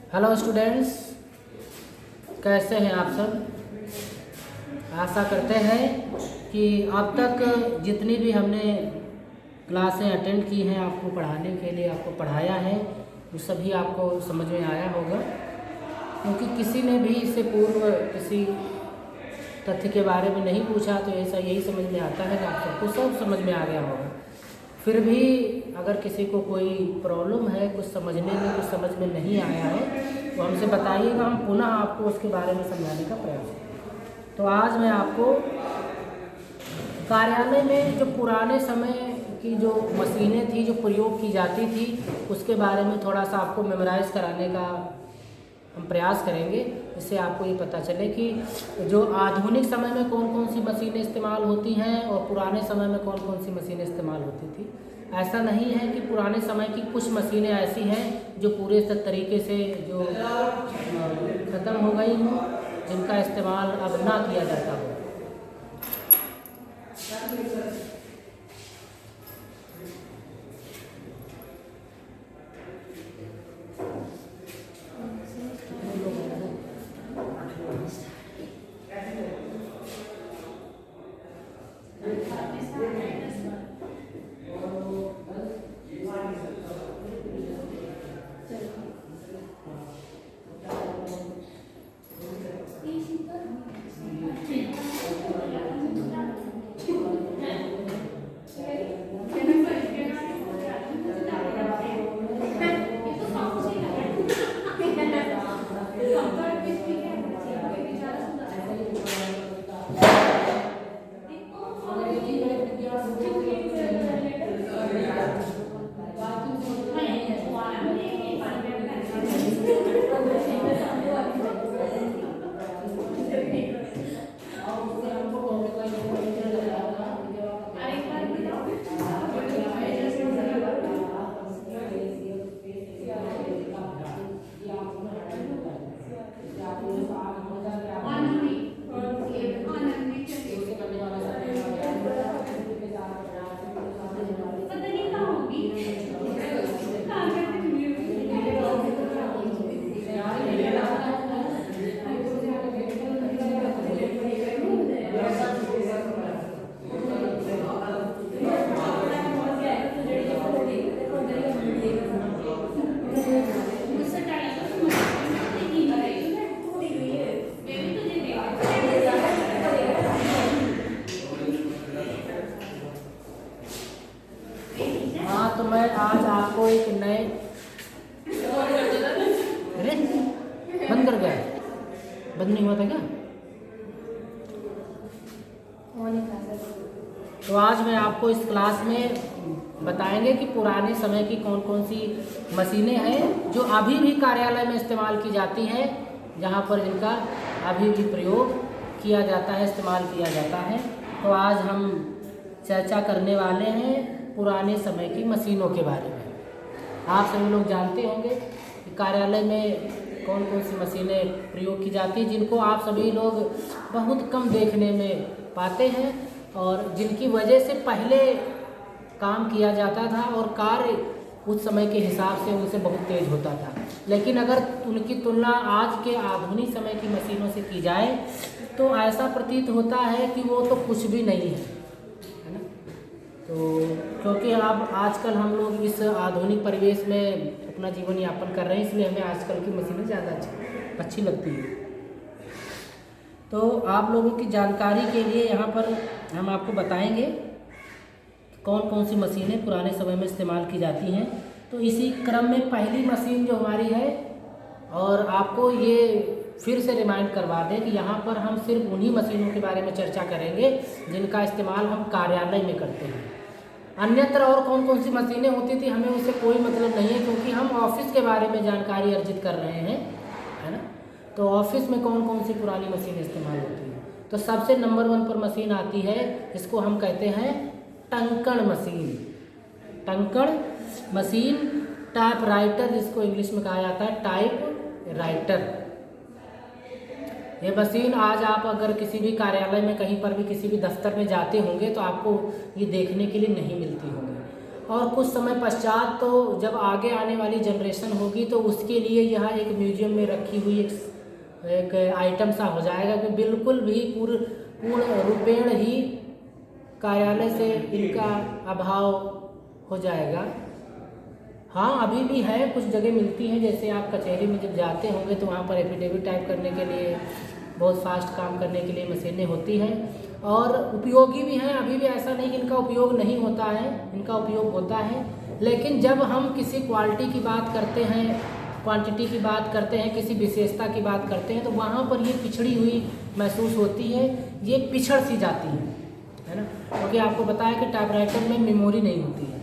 Hello students, कैसे हैं आप सब। आशा करते हैं कि अब तक जितनी भी हमने क्लासें अटेंड की हैं, आपको पढ़ाने के लिए आपको पढ़ाया है, वो सभी आपको समझ में आया होगा। क्योंकि किसी ने भी इससे पूर्व किसी तथ्य के बारे में नहीं पूछा, तो ऐसा यही समझ में आता है कि आप सबको सब समझ में आ गया होगा। फिर भी अगर किसी को कोई प्रॉब्लम है, कुछ समझने में कुछ समझ में नहीं आया है, तो हमसे बताइएगा, हम पुनः आपको उसके बारे में समझाने का प्रयास करेंगे। तो आज मैं आपको कार्यालय में जो पुराने समय की जो मशीनें थी, जो प्रयोग की जाती थी, उसके बारे में थोड़ा सा आपको मेमोराइज़ कराने का हम प्रयास करेंगे। इससे आपको ये पता चले कि जो आधुनिक समय में कौन कौन सी मशीनें इस्तेमाल होती हैं और पुराने समय में कौन कौन सी मशीनें इस्तेमाल होती थी। ऐसा नहीं है कि पुराने समय की कुछ मशीनें ऐसी हैं जो पूरे तरीके से जो ख़त्म हो गई हों, जिनका इस्तेमाल अब ना किया जाता हो। तो मैं आज आपको एक नए बंद कर गया, बंद नहीं हुआ था क्या? तो आज मैं आपको इस क्लास में बताएंगे कि पुराने समय की कौन कौन सी मशीनें हैं जो अभी भी कार्यालय में इस्तेमाल की जाती हैं, जहां पर इनका अभी भी प्रयोग किया जाता है, इस्तेमाल किया जाता है। तो आज हम चर्चा करने वाले हैं पुराने समय की मशीनों के बारे में। आप सभी लोग जानते होंगे कि कार्यालय में कौन कौन सी मशीनें प्रयोग की जाती हैं, जिनको आप सभी लोग बहुत कम देखने में पाते हैं और जिनकी वजह से पहले काम किया जाता था और कार्य उस समय के हिसाब से उनसे बहुत तेज होता था। लेकिन अगर उनकी तुलना आज के आधुनिक समय की मशीनों से की जाए तो ऐसा प्रतीत होता है कि वो तो कुछ भी नहीं है ना। तो क्योंकि अब आजकल हम लोग इस आधुनिक परिवेश में अपना जीवन यापन कर रहे हैं, इसलिए हमें आजकल की मशीनें ज़्यादा अच्छी लगती हैं। तो आप लोगों की जानकारी के लिए यहाँ पर हम आपको बताएंगे कौन कौन सी मशीनें पुराने समय में इस्तेमाल की जाती हैं। तो इसी क्रम में पहली मशीन जो हमारी है, और आपको ये फिर से रिमाइंड करवा दें कि यहाँ पर हम सिर्फ उन्हीं मशीनों के बारे में चर्चा करेंगे जिनका इस्तेमाल हम कार्यालय में करते हैं। अन्यत्र और कौन कौन सी मशीनें होती थी हमें उससे कोई मतलब नहीं है, क्योंकि हम ऑफिस के बारे में जानकारी अर्जित कर रहे हैं, है ना। तो ऑफिस में कौन कौन सी पुरानी मशीनें इस्तेमाल होती हैं, तो सबसे नंबर 1 पर मशीन आती है, इसको हम कहते हैं टंकण मशीन। टंकण मशीन, टाइप राइटर जिसको इंग्लिश में कहा जाता है, टाइप राइटर। ये मशीन आज आप अगर किसी भी कार्यालय में कहीं पर भी किसी भी दफ्तर में जाते होंगे तो आपको ये देखने के लिए नहीं मिलती होंगी। और कुछ समय पश्चात तो जब आगे आने वाली जनरेशन होगी तो उसके लिए यह एक म्यूजियम में रखी हुई एक आइटम सा हो जाएगा कि बिल्कुल भी पूर्ण रूपेण ही कार्यालय से इनका अभाव हो जाएगा। हाँ, अभी भी है, कुछ जगह मिलती हैं, जैसे आप कचहरी में जब जाते होंगे तो वहाँ पर एफिडेविट टाइप करने के लिए, बहुत फास्ट काम करने के लिए मशीनें होती हैं और उपयोगी भी हैं। अभी भी ऐसा नहीं कि इनका उपयोग नहीं होता है, इनका उपयोग होता है। लेकिन जब हम किसी क्वालिटी की बात करते हैं, क्वांटिटी की बात करते हैं, किसी विशेषता की बात करते हैं तो वहाँ पर ये पिछड़ी हुई महसूस होती है, ये पिछड़ सी जाती है ना। क्योंकि आपको बताया कि टाइपराइटर में मेमोरी नहीं होती है।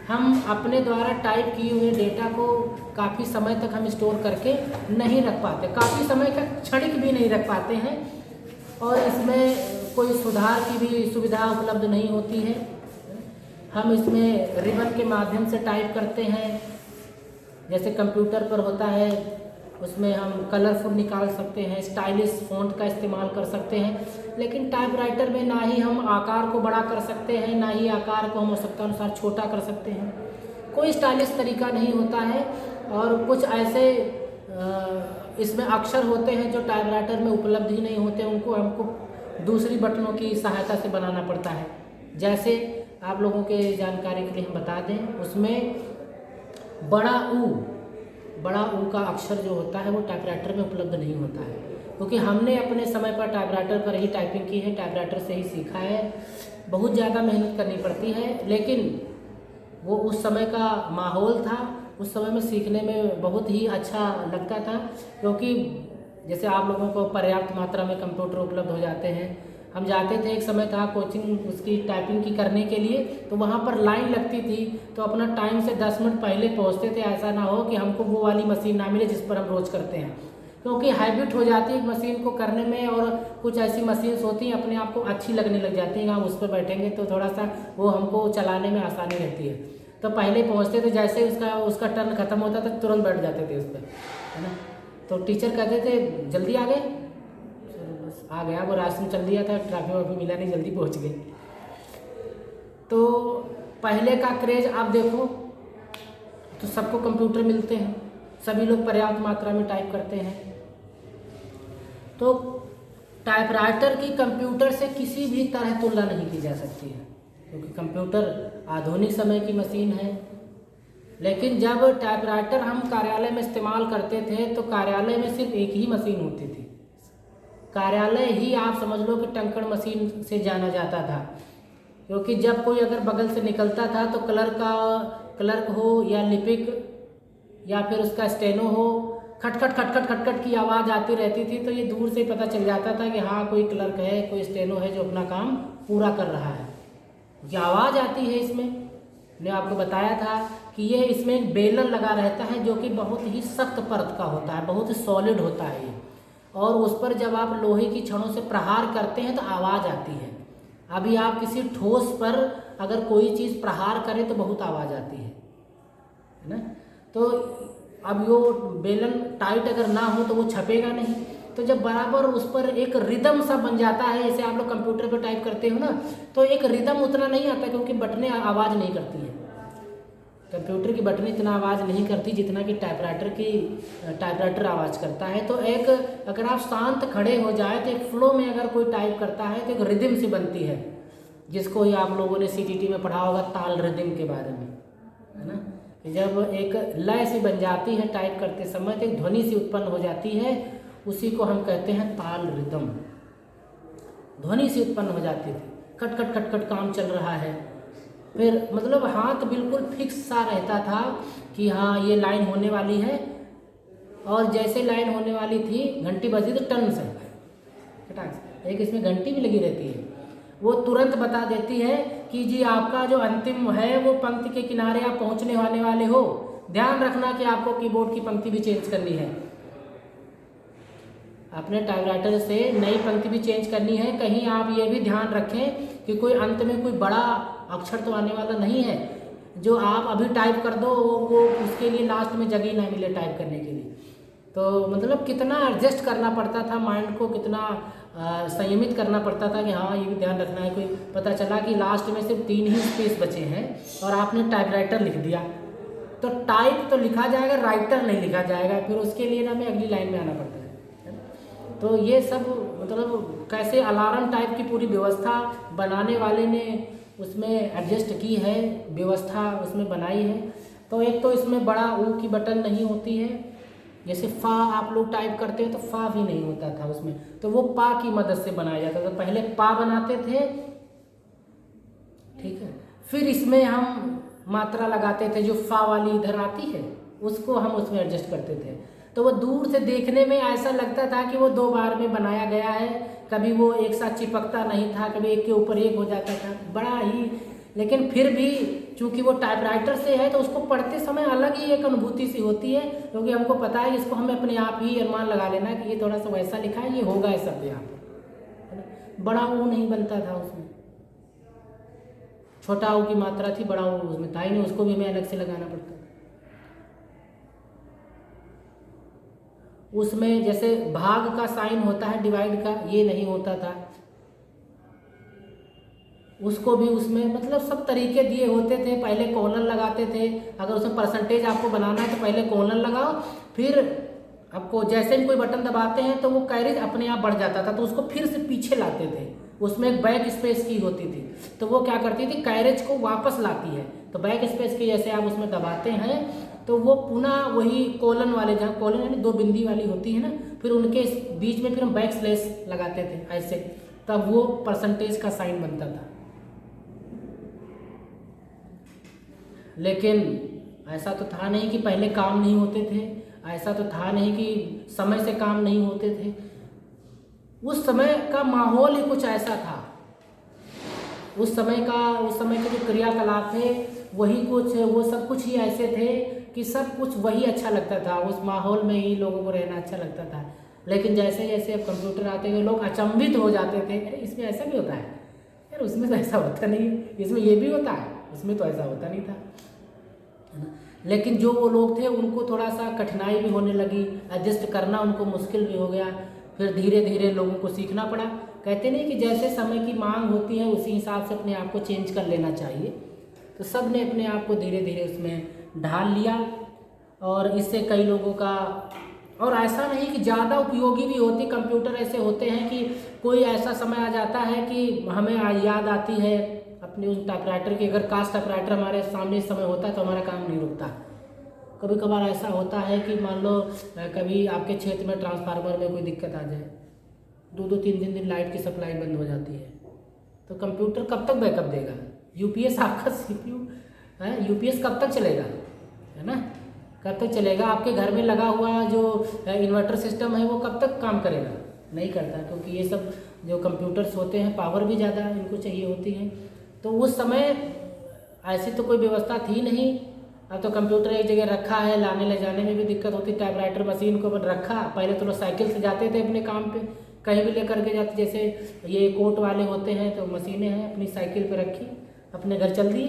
हम अपने द्वारा टाइप किए हुए डेटा को काफ़ी समय तक हम स्टोर करके नहीं रख पाते, काफ़ी समय का क्षणिक भी नहीं रख पाते हैं और इसमें कोई सुधार की भी सुविधा उपलब्ध नहीं होती है। हम इसमें रिबन के माध्यम से टाइप करते हैं, जैसे कंप्यूटर पर होता है, उसमें हम कलरफुल निकाल सकते हैं, स्टाइलिश फ़ॉन्ट का इस्तेमाल कर सकते हैं। लेकिन टाइपराइटर में ना ही हम आकार को बड़ा कर सकते हैं, ना ही आकार को हम आवश्यकता अनुसार छोटा कर सकते हैं। कोई स्टाइलिश तरीका नहीं होता है और कुछ ऐसे इसमें अक्षर होते हैं जो टाइपराइटर में उपलब्ध ही नहीं होते, उनको हमको दूसरी बटनों की सहायता से बनाना पड़ता है। जैसे आप लोगों के जानकारी के लिए हम बता दें, उसमें बड़ा ऊ का अक्षर जो होता है वो टाइपराइटर में उपलब्ध नहीं होता है, क्योंकि हमने अपने समय पर टाइपराइटर पर ही टाइपिंग की है, टाइपराइटर से ही सीखा है। बहुत ज़्यादा मेहनत करनी पड़ती है, लेकिन वो उस समय का माहौल था, उस समय में सीखने में बहुत ही अच्छा लगता था। क्योंकि जैसे आप लोगों को पर्याप्त मात्रा में कंप्यूटर उपलब्ध हो जाते हैं, हम जाते थे, एक समय था कोचिंग उसकी टाइपिंग की करने के लिए, तो वहाँ पर लाइन लगती थी, तो अपना टाइम से 10 मिनट पहले पहुँचते थे। ऐसा ना हो कि हमको वो वाली मशीन ना मिले जिस पर हम रोज़ करते हैं, क्योंकि हैबिट हो जाती है मशीन को करने में। और कुछ ऐसी मशीन्स होती हैं अपने आप को अच्छी लगने लग जाती हैं, हम उस पर बैठेंगे तो थोड़ा सा वो हमको चलाने में आसानी रहती है। तो पहले पहुँचते थे, जैसे उसका टर्न खत्म होता था तुरंत बैठ जाते थे उस पर, है ना। तो टीचर कहते थे जल्दी आ गए, बस आ गया, वो रास्ते में चल दिया था, ट्रैफिक वाफिक मिला नहीं, जल्दी पहुँच गए। तो पहले का क्रेज आप देखो तो सबको कंप्यूटर मिलते हैं, सभी लोग पर्याप्त मात्रा में टाइप करते हैं। तो टाइपराइटर की कंप्यूटर से किसी भी तरह तुलना नहीं की जा सकती है, क्योंकि कंप्यूटर आधुनिक समय की मशीन है। लेकिन जब टाइपराइटर हम कार्यालय में इस्तेमाल करते थे तो कार्यालय में सिर्फ एक ही मशीन होती थी। कार्यालय ही आप समझ लो कि टंकण मशीन से जाना जाता था, क्योंकि जब कोई अगर बगल से निकलता था तो क्लर्क हो या लिपिक या फिर उसका स्टेनो हो, खटखट खटखट खटखट की आवाज़ आती रहती थी, तो ये दूर से पता चल जाता था कि हाँ कोई क्लर्क है, कोई स्टेनो है जो अपना काम पूरा कर रहा है, क्योंकि आवाज़ आती है। इसमें मैंने आपको बताया था कि ये इसमें बेलर लगा रहता है जो कि बहुत ही सख्त परत का होता है, बहुत ही सॉलिड होता है ये, और उस पर जब आप लोहे की छड़ों से प्रहार करते हैं तो आवाज़ आती है। अभी आप किसी ठोस पर अगर कोई चीज़ प्रहार करें तो बहुत आवाज़ आती है ना। तो अब वो बेलन टाइट अगर ना हो तो वो छपेगा नहीं, तो जब बराबर उस पर एक रिदम सा बन जाता है, जैसे आप लोग कंप्यूटर पर टाइप करते हो ना, तो एक रिदम उतना नहीं आता, क्योंकि बटनें आवाज़ नहीं करती हैं। कंप्यूटर की बटनें इतना आवाज़ नहीं करती जितना कि टाइपराइटर आवाज़ करता है। तो एक अगर आप शांत खड़े हो जाए तो एक फ्लो में अगर कोई टाइप करता है तो एक रिदम सी बनती है, जिसको ही आप लोगों ने सीटीटी में पढ़ा होगा, ताल रिदम के बारे में, है ना। जब एक लय सी बन जाती है टाइप करते समय तो एक ध्वनि सी उत्पन्न हो जाती है, उसी को हम कहते हैं ताल रिदम। ध्वनि सी उत्पन्न हो जाती थी, खट खट खट खट काम चल रहा है, फिर मतलब हाथ बिल्कुल फिक्स सा रहता था कि हाँ ये लाइन होने वाली है, और जैसे लाइन होने वाली थी घंटी बजी तो टर्न से फटाक, एक इसमें घंटी भी लगी रहती है, वो तुरंत बता देती है कि जी आपका जो अंतिम है वो पंक्ति के किनारे आप पहुंचने वाले हो, ध्यान रखना कि आपको कीबोर्ड की पंक्ति भी चेंज करनी है, अपने टाइपराइटर से नई पंक्ति भी चेंज करनी है। कहीं आप ये भी ध्यान रखें कि कोई अंत में कोई बड़ा अक्षर तो आने वाला नहीं है, जो आप अभी टाइप कर दो वो उसके लिए लास्ट में जगह ना मिले टाइप करने के लिए। तो मतलब कितना एडजस्ट करना पड़ता था माइंड को, कितना संयमित करना पड़ता था कि हाँ ये भी ध्यान रखना है। कोई पता चला कि लास्ट में सिर्फ 3 ही स्पेस बचे हैं और आपने टाइपराइटर लिख दिया, तो टाइप तो लिखा जाएगा, राइटर नहीं लिखा जाएगा, फिर उसके लिए ना हमें अगली लाइन में आना पड़ता है। तो ये सब मतलब कैसे अलार्म टाइप की पूरी व्यवस्था बनाने वाले ने उसमें एडजस्ट की है, व्यवस्था उसमें बनाई है। तो एक तो इसमें बड़ा ऊ की बटन नहीं होती है, जैसे फा आप लोग टाइप करते हो तो फा भी नहीं होता था उसमें, तो वो पा की मदद से बनाया जाता था। पहले पा बनाते थे, ठीक है, फिर इसमें हम मात्रा लगाते थे, जो फा वाली इधर आती है उसको हम उसमें एडजस्ट करते थे। तो वो दूर से देखने में ऐसा लगता था कि वो 2 बार में बनाया गया है, कभी वो एक साथ चिपकता नहीं था, कभी एक के ऊपर एक हो जाता था, बड़ा ही। लेकिन फिर भी चूंकि वो टाइपराइटर से है तो उसको पढ़ते समय अलग ही एक अनुभूति सी होती है, क्योंकि हमको पता है कि इसको हमें अपने आप ही अनुमान लगा लेना कि ये थोड़ा सा वैसा लिखा है, ये होगा इस शब्द यहाँ पर। बड़ा ऊ नहीं बनता था उसमें, छोटा ऊ की मात्रा थी, बड़ा ऊ उसमें था ही नहीं, उसको भी हमें अलग से लगाना पड़ता। उसमें जैसे भाग का साइन होता है, डिवाइड का, ये नहीं होता था, उसको भी उसमें मतलब सब तरीके दिए होते थे। पहले कॉलन लगाते थे, अगर उसमें परसेंटेज आपको बनाना है तो पहले कॉलन लगाओ, फिर आपको जैसे भी कोई बटन दबाते हैं तो वो कैरेज अपने आप बढ़ जाता था, तो उसको फिर से पीछे लाते थे। उसमें एक बैक स्पेस की होती थी, तो वो क्या करती थी, कैरेज को वापस लाती है। तो बैक स्पेस की जैसे आप उसमें दबाते हैं तो वो पुनः वही कॉलन वाले, जहाँ कॉलन यानी 2 बिंदी वाली होती है ना, फिर उनके बीच में फिर हम बैक स्लैश लगाते थे ऐसे, तब वो परसेंटेज का साइन बनता था। लेकिन ऐसा तो था नहीं कि पहले काम नहीं होते थे, ऐसा तो था नहीं कि समय से काम नहीं होते थे। उस समय का माहौल ही कुछ ऐसा था, उस समय के जो क्रियाकलाप थे वही कुछ, वो सब कुछ ही ऐसे थे कि सब कुछ वही अच्छा लगता था, उस माहौल में ही लोगों को रहना अच्छा लगता था। लेकिन जैसे जैसे अब कंप्यूटर आते गए लोग अचंभित हो जाते थे, अरे इसमें ऐसा भी होता है यार, उसमें तो ऐसा होता नहीं है, इसमें ये भी होता है, उसमें तो ऐसा होता नहीं था, है ना। लेकिन जो वो लोग थे उनको थोड़ा सा कठिनाई भी होने लगी, एडजस्ट करना उनको मुश्किल भी हो गया, फिर धीरे धीरे लोगों को सीखना पड़ा। कहते नहीं कि जैसे समय की मांग होती है उसी हिसाब से अपने आप को चेंज कर लेना चाहिए। तो सब ने अपने आप को धीरे धीरे उसमें ढाल लिया, और इससे कई लोगों का, और ऐसा नहीं कि ज़्यादा उपयोगी भी होती, कंप्यूटर ऐसे होते हैं कि कोई ऐसा समय आ जाता है कि हमें याद आती है अपने उस टाइपराइटर की, अगर कास्ट टाइपराइटर हमारे सामने इस समय होता तो हमारा काम नहीं रुकता। कभी कभार ऐसा होता है कि मान लो कभी आपके क्षेत्र में ट्रांसफार्मर में कोई दिक्कत आ जाए, 2-2 3 दिन लाइट की सप्लाई बंद हो जाती है, तो कंप्यूटर कब तक बैकअप देगा? यूपीएस आपका सीपीयू है, यूपीएस कब तक चलेगा, है ना, कब तक चलेगा? आपके घर में लगा हुआ जो इन्वर्टर सिस्टम है वो कब तक काम करेगा? नहीं करता, क्योंकि ये सब जो कंप्यूटर्स होते हैं पावर भी ज़्यादा इनको चाहिए होती है। तो उस समय ऐसी तो कोई व्यवस्था थी नहीं। अब तो कंप्यूटर एक जगह रखा है, लाने ले जाने में भी दिक्कत होती, टाइपराइटर मशीन को रखा, पहले तो लोग साइकिल से जाते थे अपने काम पे, कहीं भी लेकर के जाते, जैसे ये कोर्ट वाले होते हैं तो मशीनें हैं, अपनी साइकिल पे रखी, अपने घर चल दिए,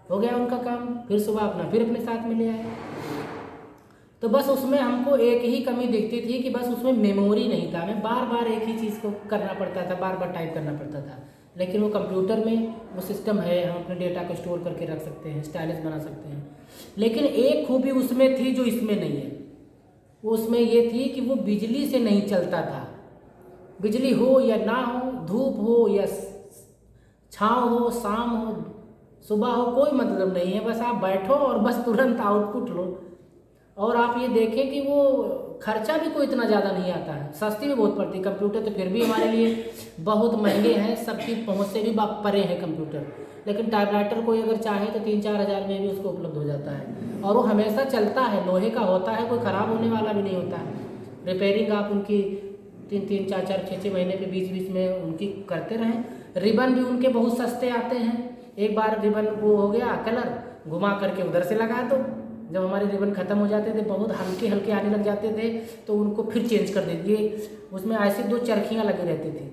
हो गया उनका काम, फिर सुबह अपना फिर अपने साथ में ले आए। तो बस उसमें हमको एक ही कमी दिखती थी कि बस उसमें मेमोरी नहीं था, हमें बार बार एक ही चीज़ को करना पड़ता था, बार बार टाइप करना पड़ता था। लेकिन वो कंप्यूटर में वो सिस्टम है, हम अपने डेटा को स्टोर करके रख सकते हैं, स्टाइलिश बना सकते हैं। लेकिन एक खूबी उसमें थी जो इसमें नहीं है, वो उसमें ये थी कि वो बिजली से नहीं चलता था। बिजली हो या ना हो, धूप हो या छाँव हो, शाम हो, सुबह हो, कोई मतलब नहीं है, बस आप बैठो और बस तुरंत आउटपुट लो। और आप ये देखें कि वो खर्चा भी कोई इतना ज़्यादा नहीं आता है, सस्ती भी बहुत पड़ती है। कंप्यूटर तो फिर भी हमारे लिए बहुत महंगे हैं, सबकी पहुंच से भी परे हैं कंप्यूटर, लेकिन टाइपराइटर कोई अगर चाहे तो 3-4 हज़ार में भी उसको उपलब्ध हो जाता है, और वो हमेशा चलता है, लोहे का होता है, कोई ख़राब होने वाला भी नहीं होता है। रिपेयरिंग आप उनकी 3-3, 4-4, 6-6 महीने पे बीच बीच में उनकी करते रहें। रिबन भी उनके बहुत सस्ते आते हैं, एक बार रिबन वो हो गया कलर, घुमा करके उधर से लगा दो, जब हमारे रिबन ख़त्म हो जाते थे, बहुत हल्के हल्के आने लग जाते थे, तो उनको फिर चेंज कर देते। उसमें ऐसे 2 चरखियाँ लगी रहती थी,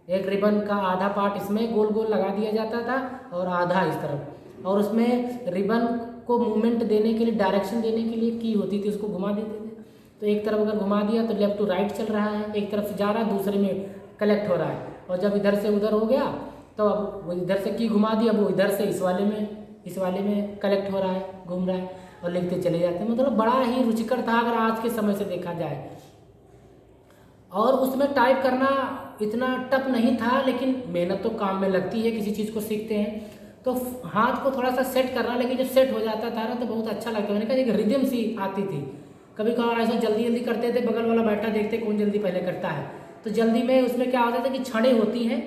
एक रिबन का आधा पार्ट इसमें गोल गोल लगा दिया जाता था और आधा इस तरफ, और उसमें रिबन को मूवमेंट देने के लिए, डायरेक्शन देने के लिए की होती थी, उसको घुमा देते थे। तो एक तरफ अगर घुमा दिया तो लेफ्ट टू राइट चल रहा है, एक तरफ से जा रहा है, दूसरे में कलेक्ट हो रहा है। और जब इधर से उधर हो गया तो अब वो इधर से की घुमा दी, अब वो इधर से इस वाले में कलेक्ट हो रहा है, घूम रहा है और लिखते चले जाते हैं। मतलब बड़ा ही रुचिकर था अगर आज के समय से देखा जाए। और उसमें टाइप करना इतना टफ नहीं था, लेकिन मेहनत तो काम में लगती है, किसी चीज़ को सीखते हैं तो हाथ को थोड़ा सा सेट करना, लेकिन जब सेट हो जाता था ना तो बहुत अच्छा लगता है। मैंने कहा एक रिदम सी आती थी। कभी कभार ऐसा जल्दी जल्दी करते थे, बगल वाला बैठा देखते कौन जल्दी पहले करता है, तो जल्दी में उसमें क्या होता था कि छड़ें होती हैं,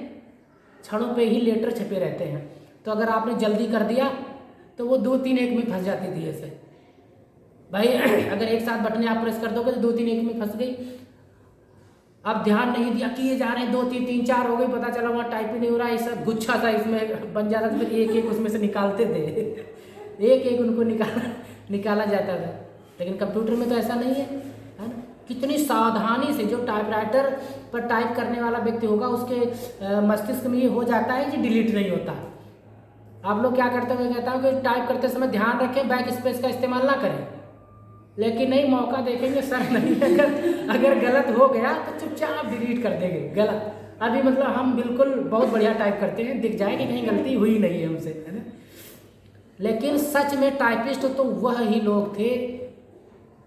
छड़ों पे ही लेटर छपे रहते हैं, तो अगर आपने जल्दी कर दिया तो वो 2-3 एक में फंस जाती थी ऐसे। भाई अगर एक साथ बटने आप प्रेस कर दोगे तो 2-3 एक में फंस गई। अब ध्यान नहीं दिया किए जा रहे हैं, 2-3 3-4 हो गई, पता चला वहाँ टाइप ही नहीं हो रहा है, सब गुच्छा सा इसमें बन जाता था। फिर एक एक उसमें से निकालते थे एक एक उनको निकाला जाता था। लेकिन कंप्यूटर में तो ऐसा नहीं है ना। कितनी सावधानी से जो टाइपराइटर पर टाइप करने वाला व्यक्ति होगा उसके मस्तिष्क में ये हो जाता है कि डिलीट नहीं होता। आप लोग क्या करते हो, कहता हूँ कि टाइप करते समय ध्यान रखें, बैक स्पेस का इस्तेमाल ना करें, लेकिन नहीं मौका देखेंगे सर नहीं, अगर गलत हो गया तो चुपचाप डिलीट कर देंगे गलत। अभी मतलब हम बिल्कुल बहुत बढ़िया टाइप करते हैं, दिख जाए कि कहीं गलती हुई नहीं है हमसे, है ना। लेकिन सच में टाइपिस्ट तो वह ही लोग थे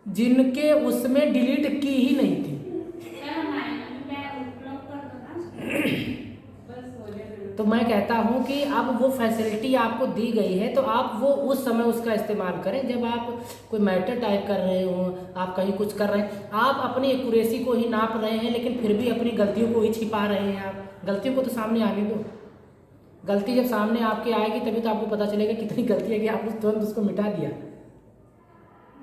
जिनके उसमें डिलीट की ही नहीं थी। तो मैं कहता हूं कि अब वो फैसिलिटी आपको दी गई है तो आप वो उस समय उसका इस्तेमाल करें जब आप कोई मैटर टाइप कर रहे हो, आप कहीं कुछ कर रहे हैं, आप अपनी एक्यूरेसी को ही नाप रहे हैं, लेकिन फिर भी अपनी गलतियों को ही छिपा रहे हैं। आप गलतियों को तो सामने आने दो, गलती जब सामने आपके आएगी तभी तो आपको पता चलेगा कितनी गलती है कि आपने तुरंत उसको मिटा दिया।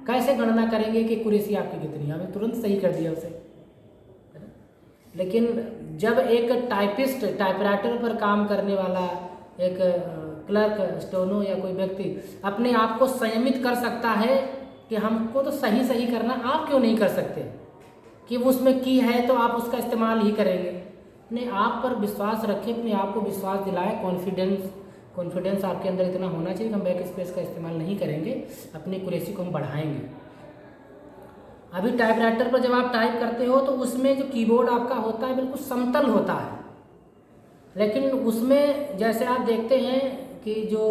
कैसे गणना करेंगे कि एक्यूरेसी आपकी कितनी, आपने तुरंत सही कर दिया उसे। लेकिन जब एक टाइपिस्ट, टाइपराइटर पर काम करने वाला एक क्लर्क, स्टोनो या कोई व्यक्ति अपने आप को संयमित कर सकता है कि हमको तो सही सही करना, आप क्यों नहीं कर सकते, कि वो उसमें की है तो आप उसका इस्तेमाल ही करेंगे। अपने आप पर विश्वास रखें, अपने आप को विश्वास दिलाएं, कॉन्फिडेंस आपके अंदर इतना होना चाहिए कि हम बैक स्पेस का इस्तेमाल नहीं करेंगे, अपनी एक्यूरेसी को हम बढ़ाएंगे। अभी टाइपराइटर पर जब आप टाइप करते हो तो उसमें जो कीबोर्ड आपका होता है बिल्कुल समतल होता है, लेकिन उसमें जैसे आप देखते हैं कि जो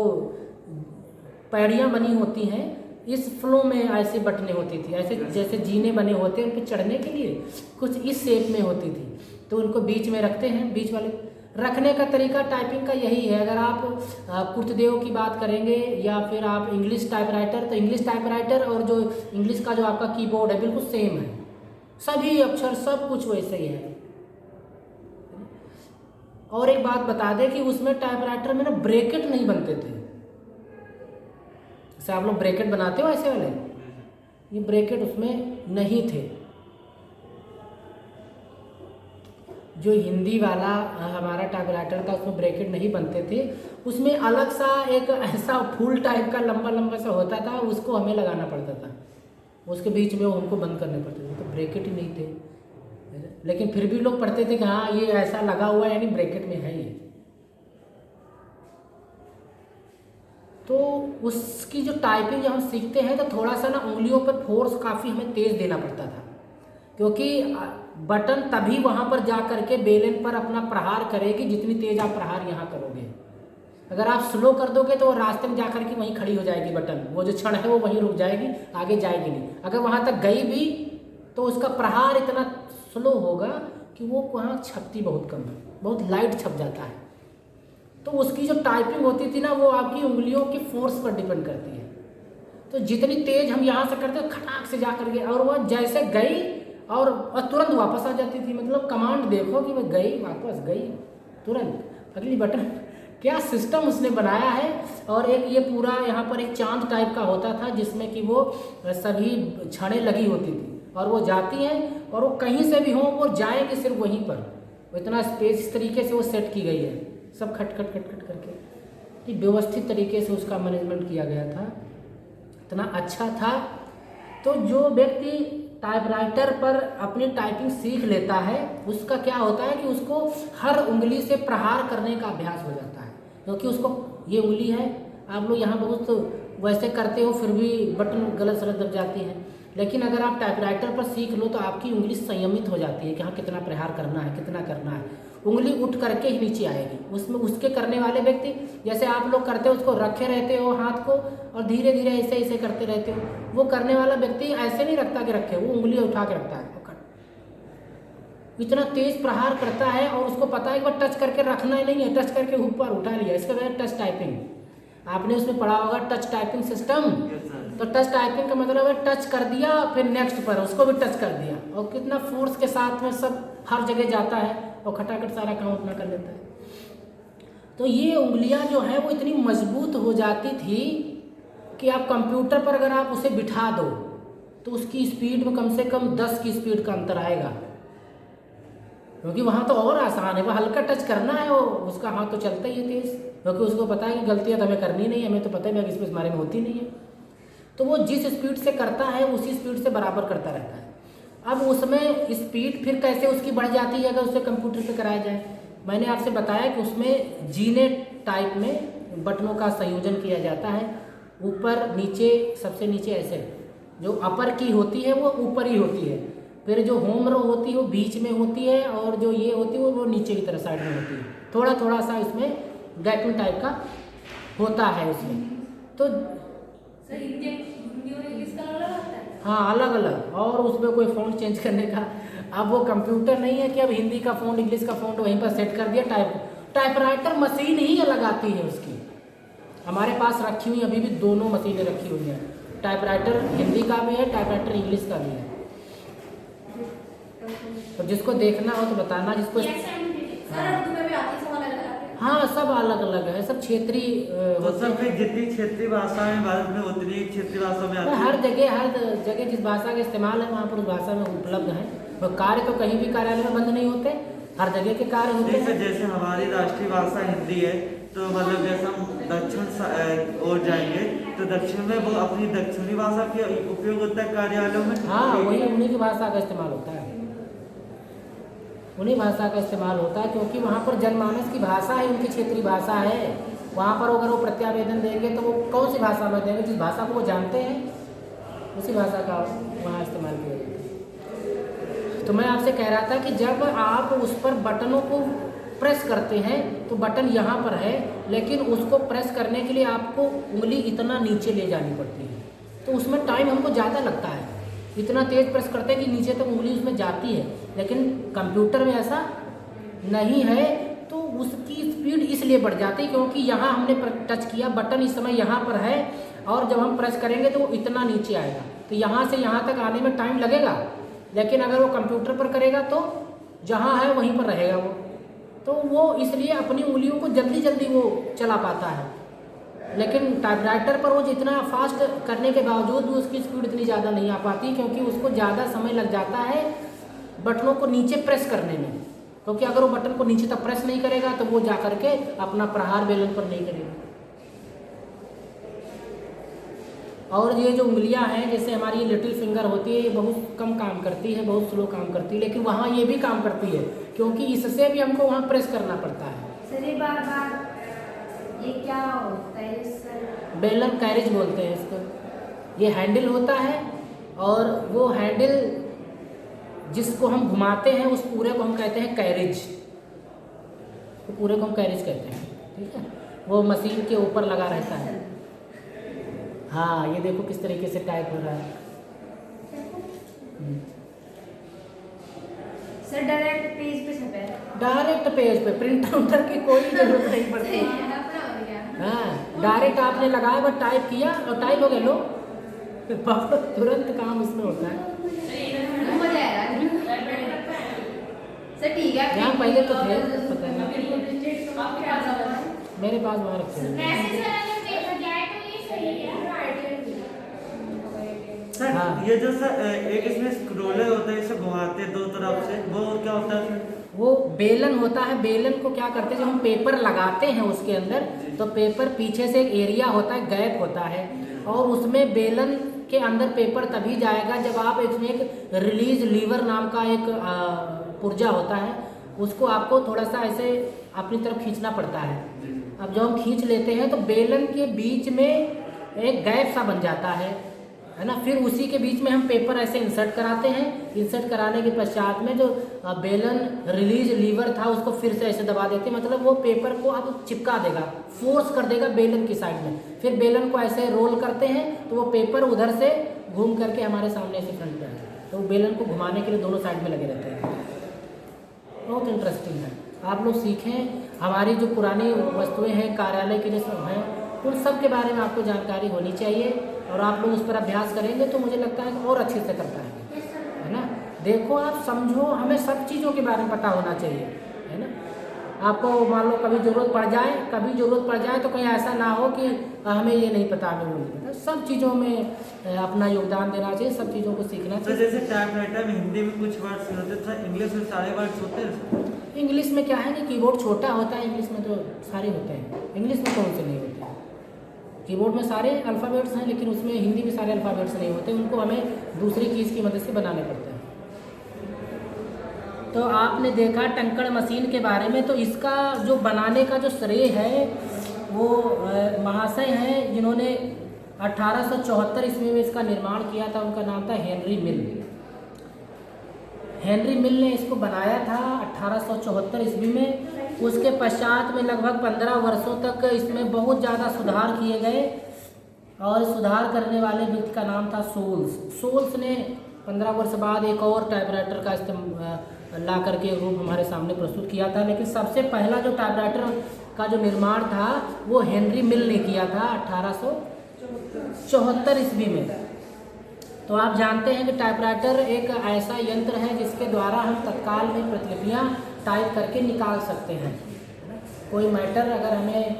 पैड़ियाँ बनी होती हैं इस फ्लो में ऐसे बटने होती थी, ऐसे जैसे जीने बने होते हैं, उन पर चढ़ने के लिए कुछ इस शेप में होती थी, तो उनको बीच में रखते हैं। बीच वाले रखने का तरीका टाइपिंग का यही है। अगर आप कुर्तदेव की बात करेंगे या फिर आप इंग्लिश टाइपराइटर, तो इंग्लिश टाइपराइटर और जो इंग्लिश का जो आपका कीबोर्ड है बिल्कुल सेम है, सभी अक्षर सब कुछ वैसे ही है। और एक बात बता दें कि उसमें टाइपराइटर में ना ब्रैकेट नहीं बनते थे, जैसे आप लोग ब्रैकेट बनाते हो ऐसे वाले, ये ब्रैकेट उसमें नहीं थे। जो हिंदी वाला हमारा टाइपराइटर था उसमें ब्रैकेट नहीं बनते थे, उसमें अलग सा एक ऐसा फूल टाइप का लंबा लंबा सा होता था, उसको हमें लगाना पड़ता था, उसके बीच में वो हमको बंद करने पड़ते थे, तो ब्रैकेट ही नहीं थे। लेकिन फिर भी लोग पढ़ते थे कि हाँ ये ऐसा लगा हुआ है यानी ब्रैकेट में है ये। तो उसकी जो टाइपिंग जब हम सीखते हैं तो थोड़ा सा ना उंगलियों पर फोर्स काफ़ी हमें तेज़ देना पड़ता था, क्योंकि बटन तभी वहाँ पर जा करके बेलन पर अपना प्रहार करेगी जितनी तेज़ आप प्रहार यहाँ करोगे। अगर आप स्लो कर दोगे तो वो रास्ते में जा करके वहीं खड़ी हो जाएगी, बटन वो जो क्षण है वो वहीं रुक जाएगी, आगे जाएगी नहीं। अगर वहाँ तक गई भी तो उसका प्रहार इतना स्लो होगा कि वो वहाँ छपती बहुत कम है, बहुत लाइट छप जाता है। तो उसकी जो टाइपिंग होती थी ना वो आपकी उंगलियों की फोर्स पर डिपेंड करती है। तो जितनी तेज़ हम यहाँ से करते खटाक से जा करके, और वह जैसे गई और तुरंत वापस आ जाती थी। मतलब कमांड देखो कि वह गई, वापस गई, तुरंत अगली बटन, क्या सिस्टम उसने बनाया है। और एक ये पूरा यहाँ पर एक चांद टाइप का होता था जिसमें कि वो सभी छड़ें लगी होती थी और वो जाती हैं और वो कहीं से भी हो वो जाएंगे सिर्फ वहीं पर। वो इतना स्पेस इस तरीके से वो सेट की गई है, सब खट खट खट खट करके, कि व्यवस्थित तरीके से उसका मैनेजमेंट किया गया था, इतना अच्छा था। तो जो व्यक्ति टाइपराइटर पर अपनी टाइपिंग सीख लेता है उसका क्या होता है कि उसको हर उंगली से प्रहार करने का अभ्यास हो जाता है, क्योंकि उसको ये उंगली है, आप लोग यहाँ बहुत वैसे करते हो फिर भी बटन गलत सलत दब जाती है। लेकिन अगर आप टाइपराइटर पर सीख लो तो आपकी उंगली संयमित हो जाती है कि हाँ कितना प्रहार करना है, कितना करना है, उंगली उठ करके ही नीचे आएगी। उसमें उसके करने वाले व्यक्ति जैसे आप लोग करते हो उसको रखे रहते हो हाथ को और धीरे धीरे ऐसे ऐसे करते रहते हो, वो करने वाला व्यक्ति ऐसे नहीं रखता कि रखे, वो उंगली उठा के रखता है, इतना तेज प्रहार करता है और उसको पता है कि वह टच करके रखना ही नहीं है, टच करके ऊपर उठा लिया। इसका वजह टच टाइपिंग, आपने उसमें पढ़ा होगा टच टाइपिंग सिस्टम। तो टच टाइपिंग का मतलब है टच कर दिया फिर नेक्स्ट पर उसको भी टच कर दिया और कितना फोर्स के साथ में सब हर जगह जाता है और खटाखट सारा काम अपना कर लेता है। तो ये उंगलियां जो है वो इतनी मजबूत हो जाती थी कि आप कंप्यूटर पर अगर आप उसे बिठा दो तो उसकी स्पीड में कम से कम 10 की स्पीड का अंतर आएगा, क्योंकि वहाँ तो और आसान है, वह हल्का टच करना है, वो उसका हाथ तो चलता ही है तेज, क्योंकि उसको पता है कि गलतियाँ तो हमें करनी नहीं है, हमें तो पता है इस हमारे में होती नहीं है। तो वो जिस स्पीड से करता है उसी स्पीड से बराबर करता रहता है। अब उसमें स्पीड फिर कैसे उसकी बढ़ जाती है अगर उसे कंप्यूटर पे कराया जाए। मैंने आपसे बताया कि उसमें जीने टाइप में बटनों का संयोजन किया जाता है, ऊपर नीचे, सबसे नीचे ऐसे, जो अपर की होती है वो ऊपर ही होती है, फिर जो होम रो होती है वो बीच में होती है और जो ये होती है वो नीचे की तरफ साइड में होती है, थोड़ा थोड़ा सा इसमें गैपिंग टाइप का होता है उसमें। तो हाँ अलग अलग, और उसमें कोई फ़ॉन्ट चेंज करने का, अब वो कंप्यूटर नहीं है कि अब हिंदी का फ़ॉन्ट इंग्लिश का फ़ॉन्ट वहीं पर सेट कर दिया। टाइपराइटर मशीन ही अलग आती है उसकी, हमारे पास रखी हुई अभी भी दोनों मशीनें रखी हुई हैं, टाइपराइटर हिंदी का भी है, टाइपराइटर इंग्लिश का भी है। तो जिसको देखना हो तो बताना, जिसको हाँ सब अलग अलग है, सब क्षेत्रीय तो सब जितनी क्षेत्रीय भाषा है भारत में उतनी क्षेत्रीय भाषा में आती है। हर जगह जिस भाषा का इस्तेमाल है वहाँ पर उस भाषा में उपलब्ध है। तो कार्य तो कहीं भी कार्यालय में बंद नहीं होते, हर जगह के कार्य होते हैं। जैसे हमारी राष्ट्रीय भाषा हिंदी है, तो मतलब जैसे हम दक्षिण ओर जाएंगे तो दक्षिण में वो अपनी दक्षिणी भाषा का उपयोग होता है कार्यालयों में। हाँ वही उन्हीं की भाषा का इस्तेमाल होता है, उन्हीं भाषा का इस्तेमाल होता है, क्योंकि वहाँ पर जनमानस की भाषा है, उनकी क्षेत्रीय भाषा है। वहाँ पर अगर वो प्रत्यावेदन देंगे तो वो कौन सी भाषा में देंगे, जिस भाषा को वो जानते हैं उसी भाषा का वहाँ इस्तेमाल किया जाता है। तो मैं आपसे कह रहा था कि जब आप उस पर बटनों को प्रेस करते हैं तो बटन यहाँ पर है, लेकिन उसको प्रेस करने के लिए आपको उंगली इतना नीचे ले जानी पड़ती है, तो उसमें टाइम हमको ज़्यादा लगता है। इतना तेज़ प्रेस करते हैं कि नीचे तक उंगली उसमें जाती है, लेकिन कंप्यूटर में ऐसा नहीं है। तो उसकी स्पीड इसलिए बढ़ जाती है क्योंकि यहाँ हमने टच किया, बटन इस समय यहाँ पर है और जब हम प्रेस करेंगे तो वो इतना नीचे आएगा, तो यहाँ से यहाँ तक आने में टाइम लगेगा। लेकिन अगर वो कंप्यूटर पर करेगा तो जहाँ है वहीं पर रहेगा वो, तो वो इसलिए अपनी उंगलियों को जल्दी जल्दी वो चला पाता है। लेकिन टाइपराइटर पर वो जितना फास्ट करने के बावजूद भी उसकी स्पीड इतनी ज़्यादा नहीं आ पाती, क्योंकि उसको ज़्यादा समय लग जाता है बटनों को नीचे प्रेस करने में, क्योंकि अगर वो बटन को नीचे तक प्रेस नहीं करेगा तो वो जा करके अपना प्रहार बेलन पर नहीं करेगा। और ये जो उंगलियां हैं, जैसे हमारी लिटिल फिंगर होती है, ये बहुत कम काम करती है, बहुत स्लो काम करती है, लेकिन वहाँ ये भी काम करती है क्योंकि इससे भी हमको वहाँ प्रेस करना पड़ता है। ये क्या होता है सर? बेलन कैरेज बोलते हैं इसको। ये हैंडल होता है और वो हैंडल जिसको हम घुमाते हैं उस पूरे को हम कहते हैं कैरेज, तो पूरे को हम कैरेज कहते हैं, ठीक है। वो मशीन के ऊपर लगा रहता है। हाँ ये देखो किस तरीके से टाइप हो रहा है। सर डायरेक्ट पेज पे छपे है? डायरेक्ट पेज पे, प्रिंटर उंटर की कोई जरूरत नहीं पड़ती। हाँ डायरेक्ट आपने लगाया बस टाइप किया और टाइप हो गया, लो तुरंत काम इसमें होता है। सर ठीक है, यहाँ पहले तो थे पता नहीं, मेरे पास वहाँ रखे सर। हाँ। ये जो सर एक इसमें स्क्रोलर होता है, इसे घुमाते हैं दो तरफ से, वो क्या होता है? वो बेलन होता है। बेलन को क्या करते हैं, जब हम पेपर लगाते हैं उसके अंदर, तो पेपर पीछे से एक एरिया होता है, गैप होता है, और उसमें बेलन के अंदर पेपर तभी जाएगा जब आप इसमें एक रिलीज लीवर नाम का एक पुर्जा होता है, उसको आपको थोड़ा सा ऐसे अपनी तरफ खींचना पड़ता है। अब जब हम खींच लेते हैं तो बेलन के बीच में एक गैप सा बन जाता है ना। फिर उसी के बीच में हम पेपर ऐसे इंसर्ट कराते हैं। इंसर्ट कराने के पश्चात में जो बेलन रिलीज लीवर था उसको फिर से ऐसे दबा देते हैं, मतलब वो पेपर को अब चिपका देगा, फोर्स कर देगा बेलन की साइड में। फिर बेलन को ऐसे रोल करते हैं तो वो पेपर उधर से घूम करके हमारे सामने ऐसे फ्रंट पे आ जाता है। तो वो बेलन को घुमाने के लिए दोनों साइड में लगे रहते हैं। बहुत इंटरेस्टिंग है, आप लोग सीखें। हमारी जो पुरानी वस्तुएं हैं कार्यालय की जो सब हैं उन सब के बारे में आपको जानकारी होनी चाहिए, और आप लोग उस पर अभ्यास करेंगे तो मुझे लगता है कि और अच्छे से कर पाएंगे, है ना। देखो आप समझो, हमें सब चीज़ों के बारे में पता होना चाहिए, है ना। आपको मान लो कभी ज़रूरत पड़ जाए तो कहीं ऐसा ना हो कि हमें ये नहीं पता, हमें वो नहीं पता। सब चीज़ों में अपना योगदान देना चाहिए, सब चीज़ों को सीखना तो चाहिए। जैसे टाइपराइटर में हिंदी में कुछ वर्ड्स होते थे, इंग्लिश में सारे वर्ड्स होते हैं। इंग्लिश में क्या है कि कीबोर्ड छोटा होता है, इंग्लिश में तो सारे होते हैं। इंग्लिश में कौन से नहीं होते हैं? कीबोर्ड में सारे अल्फ़ाबेट्स हैं, लेकिन उसमें हिंदी में सारे अल्फ़ाबेट्स नहीं होते, उनको हमें दूसरी कीज़ की मदद से बनाने पड़ते हैं। तो आपने देखा टंकण मशीन के बारे में, तो इसका जो बनाने का जो श्रेय है वो महाशय हैं जिन्होंने 1874 ईस्वी में इसका निर्माण किया था। उनका नाम था हेनरी मिल। हेनरी मिल ने इसको बनाया था 1874 ईस्वी में। उसके पश्चात में लगभग 15 वर्षों तक इसमें बहुत ज़्यादा सुधार किए गए, और सुधार करने वाले व्यक्ति का नाम था सोल्स ने 15 वर्ष बाद एक और टाइपराइटर का इस्तेमाल ला करके रूप हमारे सामने प्रस्तुत किया था। लेकिन सबसे पहला जो टाइपराइटर का जो निर्माण था वो हेनरी मिल ने किया था 1874 ईस्वी में। तो आप जानते हैं कि टाइपराइटर एक ऐसा यंत्र है जिसके द्वारा हम तत्काल में प्रतिलिपियां टाइप करके निकाल सकते हैं। कोई मैटर अगर हमें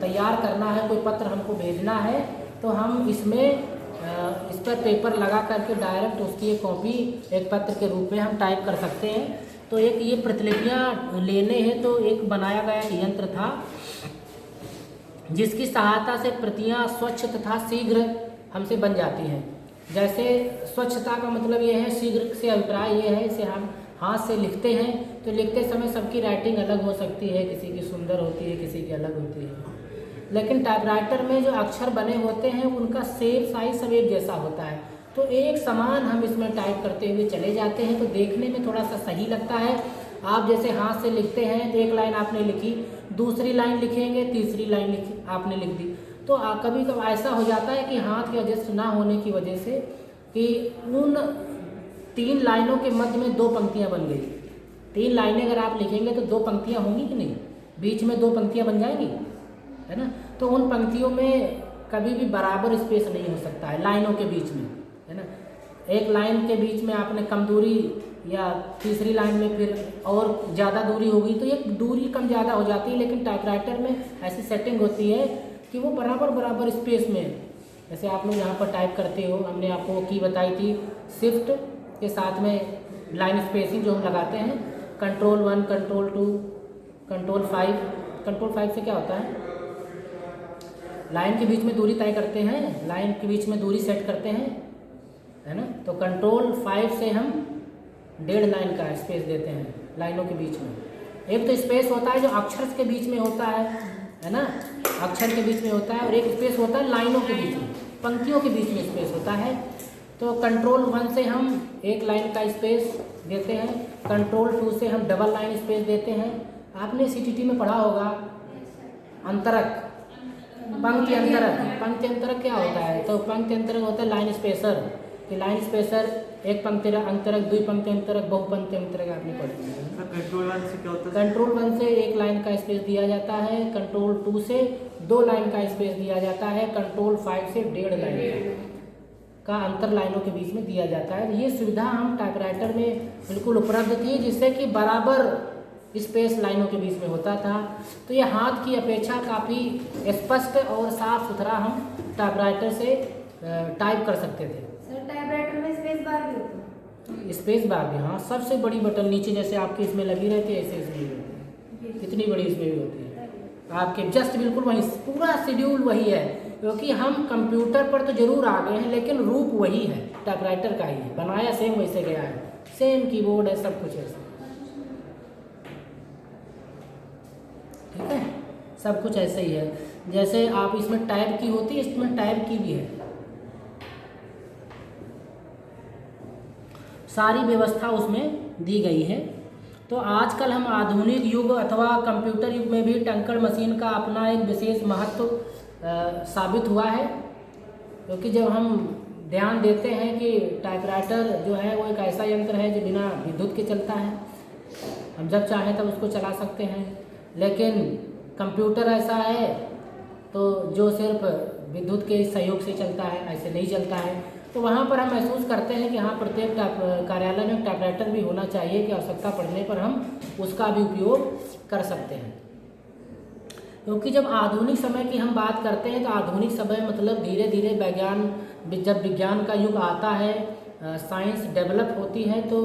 तैयार करना है, कोई पत्र हमको भेजना है, तो हम इसमें इस पर पेपर लगा करके डायरेक्ट उसकी एक कॉपी एक पत्र के रूप में हम टाइप कर सकते हैं। तो एक ये प्रतिलिपियां लेने हैं तो एक बनाया गया यंत्र था जिसकी सहायता से प्रतियां स्वच्छ तथा शीघ्र हमसे बन जाती हैं। जैसे स्वच्छता का मतलब ये है, शीघ्र से अभिप्राय ये है, इसे हम हाथ से लिखते हैं तो लिखते समय सबकी राइटिंग अलग हो सकती है, किसी की सुंदर होती है, किसी की अलग होती है। लेकिन टाइपराइटर में जो अक्षर बने होते हैं उनका शेप साइज सब एक जैसा होता है, तो एक समान हम इसमें टाइप करते हुए चले जाते हैं, तो देखने में थोड़ा सा सही लगता है। आप जैसे हाथ से लिखते हैं तो एक लाइन आपने लिखी, दूसरी लाइन लिखेंगे, तीसरी लाइन आपने लिख दी, तो कभी कभी ऐसा हो जाता है कि हाथ के एडजस्ट ना होने की वजह से कि उन 3 लाइनों के मध्य में 2 पंक्तियां बन गई। 3 लाइनें अगर आप लिखेंगे तो 2 पंक्तियां होंगी कि नहीं, बीच में 2 पंक्तियां बन जाएंगी, है ना। तो उन पंक्तियों में कभी भी बराबर स्पेस नहीं हो सकता है लाइनों के बीच में, है ना। एक लाइन के बीच में आपने कम दूरी या तीसरी लाइन में फिर और ज़्यादा दूरी होगी तो एक दूरी कम ज़्यादा हो जाती है। लेकिन टाइपराइटर में ऐसी सेटिंग होती है कि वो बराबर स्पेस में, जैसे आप लोग यहाँ पर टाइप करते हो, हमने आपको की बताई थी शिफ्ट के साथ में लाइन स्पेसिंग जो हम लगाते हैं, कंट्रोल 1, कंट्रोल 2, कंट्रोल 5। कंट्रोल 5 से क्या होता है, लाइन के बीच में दूरी तय करते हैं, लाइन के बीच में दूरी सेट करते हैं, है ना। तो कंट्रोल 5 से हम 1.5 लाइन का स्पेस देते हैं लाइनों के बीच में। एक तो स्पेस होता है जो अक्षर के बीच में होता है ना, अक्षर के बीच में होता है, और एक स्पेस होता है लाइनों के बीच में, पंक्तियों के बीच में स्पेस होता है। तो कंट्रोल 1 से हम 1 लाइन का स्पेस देते हैं, कंट्रोल 2 से हम डबल लाइन स्पेस देते हैं। आपने सीटीटी में पढ़ा होगा अंतरक, पंक्ति अंतरक। पंक्ति अंतरक क्या होता है, तो पंक्ति अंतरक होता है लाइन स्पेसर, कि लाइन स्पेसर, एक पंक्ति अंतरक, 2 पंक्ति अंतरक, बहुपंक्ति अंतरक आपने पढ़ी है। कंट्रोल 1 से क्या होता है? कंट्रोल 1 से 1 लाइन का स्पेस दिया जाता है, कंट्रोल 2 से 2 लाइन का स्पेस दिया जाता है, कंट्रोल 5 से 1.5 लाइन का अंतर लाइनों के बीच में दिया जाता है। ये सुविधा हम टाइपराइटर में बिल्कुल उपलब्ध थी, जिससे कि बराबर स्पेस लाइनों के बीच में होता था। तो ये हाथ की अपेक्षा काफ़ी स्पष्ट और साफ सुथरा हम टाइपराइटर से टाइप कर सकते थे। सर टाइपराइटर में स्पेस बार भी होता है? स्पेस बार भी, हाँ, सबसे बड़ी बटन नीचे जैसे आपके इसमें लगी रहती है ऐसे इसमें भी होती है, कितनी बड़ी इसमें भी होती है आपके, जस्ट बिल्कुल वही, पूरा शेड्यूल वही है। क्योंकि हम कंप्यूटर पर तो जरूर आ गए हैं लेकिन रूप वही है, टाइपराइटर का ही है, बनाया सेम वैसे गया है, सेम कीबोर्ड है, सब कुछ ऐसा, ठीक है, सब कुछ ऐसे ही है। जैसे आप इसमें टाइप की होती है, इसमें टाइप की भी है। सारी व्यवस्था उसमें दी गई है। तो आजकल हम आधुनिक युग अथवा कंप्यूटर युग में भी टंकड़ मशीन का अपना एक विशेष महत्व साबित हुआ है, क्योंकि जब हम ध्यान देते हैं कि टाइपराइटर जो है वो एक ऐसा यंत्र है जो बिना विद्युत के चलता है, हम जब चाहें तब उसको चला सकते हैं। लेकिन कंप्यूटर ऐसा है तो जो सिर्फ विद्युत के सहयोग से चलता है, ऐसे नहीं चलता है। तो वहाँ पर हम महसूस करते हैं कि हाँ, प्रत्येक कार्यालय में टाइपराइटर भी होना चाहिए कि आवश्यकता पड़ने पर हम उसका भी उपयोग कर सकते हैं। क्योंकि जब आधुनिक समय की हम बात करते हैं तो आधुनिक समय मतलब धीरे धीरे जब विज्ञान का युग आता है, साइंस डेवलप होती है, तो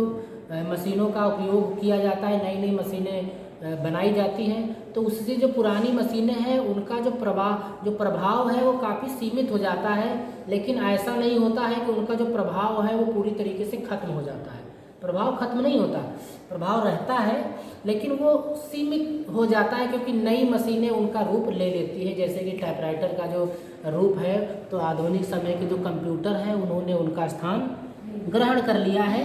मशीनों का उपयोग किया जाता है, नई नई मशीनें बनाई जाती हैं। तो उससे जो पुरानी मशीनें हैं उनका जो प्रभाव है वो काफ़ी सीमित हो जाता है। लेकिन ऐसा नहीं होता है कि उनका जो प्रभाव है वो पूरी तरीके से खत्म हो जाता है। प्रभाव खत्म नहीं होता, प्रभाव रहता है, लेकिन वो सीमित हो जाता है, क्योंकि नई मशीनें उनका रूप ले लेती है। जैसे कि टाइपराइटर का जो रूप है, तो आधुनिक समय के जो कंप्यूटर हैं उन्होंने उनका स्थान ग्रहण कर लिया है।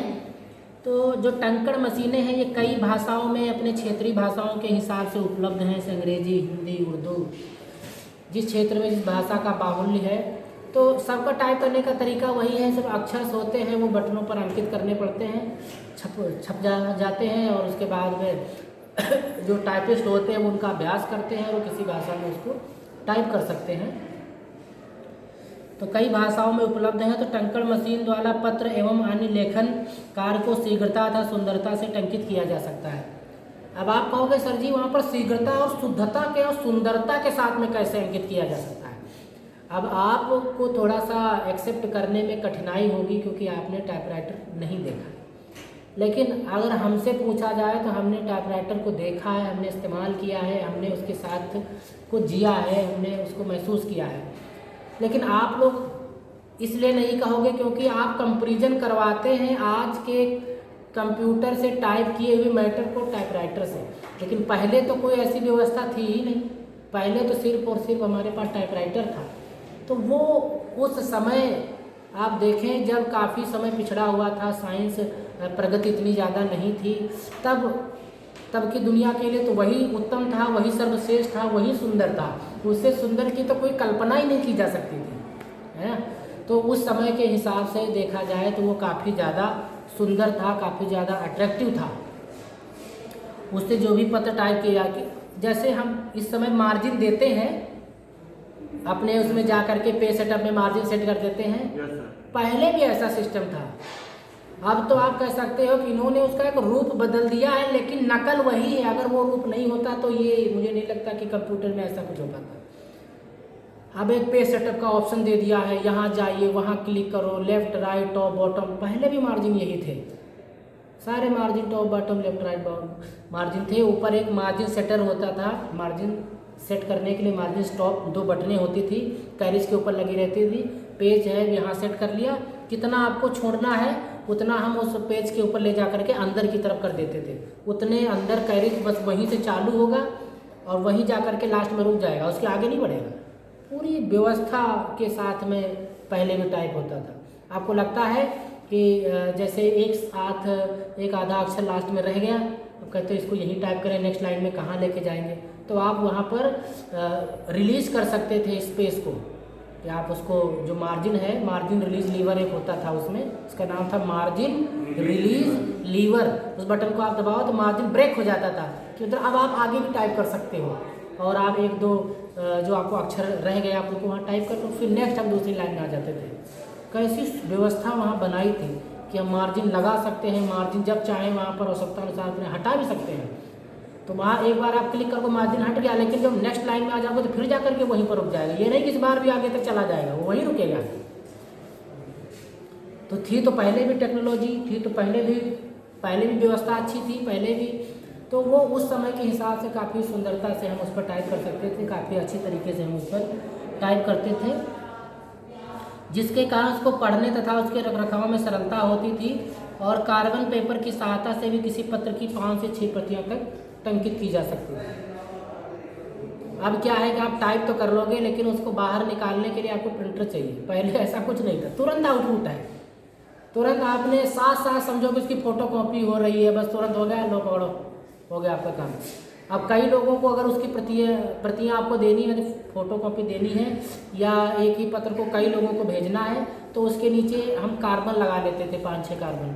तो जो टंकड़ मशीनें हैं ये कई भाषाओं में अपने क्षेत्रीय भाषाओं के हिसाब से उपलब्ध हैं, जैसे अंग्रेजी, हिंदी, उर्दू, जिस क्षेत्र में जिस भाषा का बाहुल्य है। तो सबका टाइप करने का तरीका वही है, सब अक्षर होते हैं वो बटनों पर अंकित करने पड़ते हैं, छप जाते हैं, और उसके बाद में जो टाइपिस्ट होते हैं वो उनका अभ्यास करते हैं और किसी भाषा में उसको टाइप कर सकते हैं। तो कई भाषाओं में उपलब्ध है। तो टंकड़ मशीन द्वारा पत्र एवं अन्य लेखन कार्य को शीघ्रता तथा सुंदरता से टंकित किया जा सकता है। अब आप कहोगे सर जी वहाँ पर शीघ्रता और शुद्धता के और सुंदरता के साथ में कैसे अंकित किया जा सकता है? अब आपको थोड़ा सा एक्सेप्ट करने में कठिनाई होगी, क्योंकि आपने टाइपराइटर नहीं देखा। लेकिन अगर हमसे पूछा जाए तो हमने टाइपराइटर को देखा है, हमने इस्तेमाल किया है, हमने उसके साथ को जिया है, हमने उसको महसूस किया है। लेकिन आप लोग इसलिए नहीं कहोगे क्योंकि आप कंपैरिजन करवाते हैं आज के कंप्यूटर से टाइप किए हुए मैटर को टाइपराइटर से। लेकिन पहले तो कोई ऐसी व्यवस्था थी ही नहीं, पहले तो सिर्फ और सिर्फ हमारे पास टाइपराइटर था। तो वो उस समय आप देखें जब काफ़ी समय पिछड़ा हुआ था, साइंस प्रगति इतनी ज़्यादा नहीं थी, तब की दुनिया के लिए तो वही उत्तम था, वही सर्वश्रेष्ठ था, वही सुंदर था। उससे सुंदर की तो कोई कल्पना ही नहीं की जा सकती थी, है ना। तो उस समय के हिसाब से देखा जाए तो वो काफ़ी ज़्यादा सुंदर था, काफ़ी ज़्यादा अट्रैक्टिव था। उससे जो भी पत्र टाइप किया, जैसे हम इस समय मार्जिन देते हैं अपने उसमें जा करके पेज सेटअप में मार्जिन सेट कर देते हैं, पहले भी ऐसा सिस्टम था। अब तो आप कह सकते हो कि इन्होंने उसका एक रूप बदल दिया है, लेकिन नकल वही है। अगर वो रूप नहीं होता तो ये मुझे नहीं लगता कि कंप्यूटर में ऐसा कुछ हो पाता। अब एक पेज सेटअप का ऑप्शन दे दिया है, यहाँ जाइए, वहाँ क्लिक करो, लेफ्ट राइट टॉप बॉटम। पहले भी मार्जिन यही थे, सारे margin top bottom left right margin थे। ऊपर एक मार्जिन सेटर होता था, मार्जिन सेट करने के लिए मार्जिन स्टॉप 2 बटनें होती थी, कैरिज के ऊपर लगी रहती थी। पेज है यहाँ सेट कर लिया, कितना आपको छोड़ना है उतना हम उस पेज के ऊपर ले जा करके अंदर की तरफ कर देते थे। उतने अंदर कैरिज बस वहीं से चालू होगा और वहीं जा करके लास्ट में रुक जाएगा, उसके आगे नहीं बढ़ेगा। पूरी व्यवस्था के साथ में पहले भी टाइप होता था। आपको लगता है कि जैसे एक आधा अक्षर लास्ट में रह गया, अब कहते हैं इसको यही टाइप करें, नेक्स्ट लाइन में कहाँ लेके जाएंगे। तो आप वहाँ पर रिलीज कर सकते थे स्पेस को, कि आप उसको जो मार्जिन है, मार्जिन रिलीज लीवर एक होता था उसमें, इसका नाम था मार्जिन रिलीज लीवर। उस बटन को आप दबाओ तो मार्जिन ब्रेक हो जाता था, कि मतलब अब आप आगे भी टाइप कर सकते हो। और आप 1-2 जो आपको अक्षर रह गए आप उनको वहाँ टाइप कर लो, फिर नेक्स्ट हम दूसरी लाइन में आ जाते थे। कैसी व्यवस्था वहाँ बनाई थी कि हम मार्जिन लगा सकते हैं, मार्जिन जब चाहें वहाँ पर आवश्यकता अनुसार अपने हटा भी सकते हैं। तो वहाँ एक बार आप क्लिक करके मार्जिन हट गया, लेकिन जब नेक्स्ट लाइन में आ जाओगे तो फिर जा करके वहीं पर रुक जाएगा। ये नहीं कि इस बार भी आगे तक चला जाएगा, वो वहीं रुकेगा। तो थी तो पहले भी टेक्नोलॉजी थी, तो पहले भी व्यवस्था अच्छी थी पहले भी। तो वो उस समय के हिसाब से काफ़ी सुंदरता से हम उस पर टाइप कर सकते थे, काफ़ी अच्छी तरीके से हम उस पर टाइप करते थे, जिसके कारण उसको पढ़ने तथा उसके रखरखाव में सरलता होती थी। और कार्बन पेपर की सहायता से भी किसी पत्र की 5 से 6 प्रतियों तक टंकित की जा सकती है। अब क्या है कि आप टाइप तो कर लोगे, लेकिन उसको बाहर निकालने के लिए आपको प्रिंटर चाहिए। पहले ऐसा कुछ नहीं था, तुरंत आउटपुट है, तुरंत आपने साथ साथ समझो कि उसकी फ़ोटो कॉपी हो रही है, बस तुरंत हो गया, लो पकड़ो, हो गया आपका काम। अब कई लोगों को अगर उसकी प्रतियाँ आपको देनी है, फ़ोटो कॉपी देनी है, या एक ही पत्र को कई लोगों को भेजना है, तो उसके नीचे हम कार्बन लगा लेते थे, 5-6 कार्बन,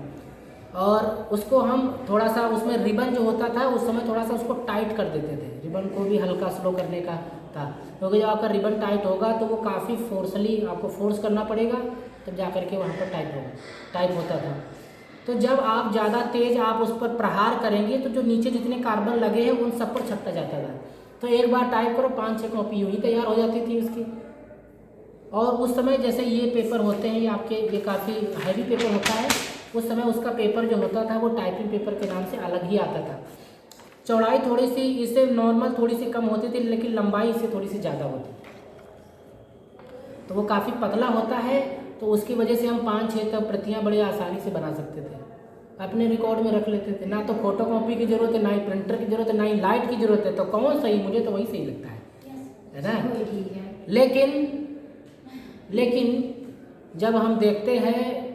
और उसको हम थोड़ा सा उसमें रिबन जो होता था उस समय थोड़ा सा उसको टाइट कर देते थे। रिबन को भी हल्का स्लो करने का था, क्योंकि जब आपका रिबन टाइट होगा तो वो काफ़ी फोर्सली आपको फोर्स करना पड़ेगा, तब जा करके वहाँ पर टाइप होता था। तो जब आप ज़्यादा तेज़ आप उस पर प्रहार करेंगे तो जो नीचे जितने कार्बन लगे हैं उन सब पर छपटा जाता था। तो एक बार टाइप करो, 5-6 कॉपी यूँ ही तैयार हो जाती थी उसकी। और उस समय जैसे ये पेपर होते हैं, ये आपके ये काफ़ी हैवी पेपर होता है, उस समय उसका पेपर जो होता था वो टाइपिंग पेपर के नाम से अलग ही आता था। चौड़ाई थोड़ी सी इससे नॉर्मल थोड़ी सी कम होती थी, लेकिन लंबाई इससे थोड़ी सी ज़्यादा होती, तो वो काफ़ी पतला होता है। तो उसकी वजह से हम 5-6 तक प्रतियाँ बड़े आसानी से बना सकते थे, अपने रिकॉर्ड में रख लेते थे। ना तो फोटो कॉपी की ज़रूरत है, ना ही प्रिंटर की ज़रूरत है, ना ही लाइट की ज़रूरत है। तो कौन सही, मुझे तो वही सही लगता है ना। लेकिन जब हम देखते हैं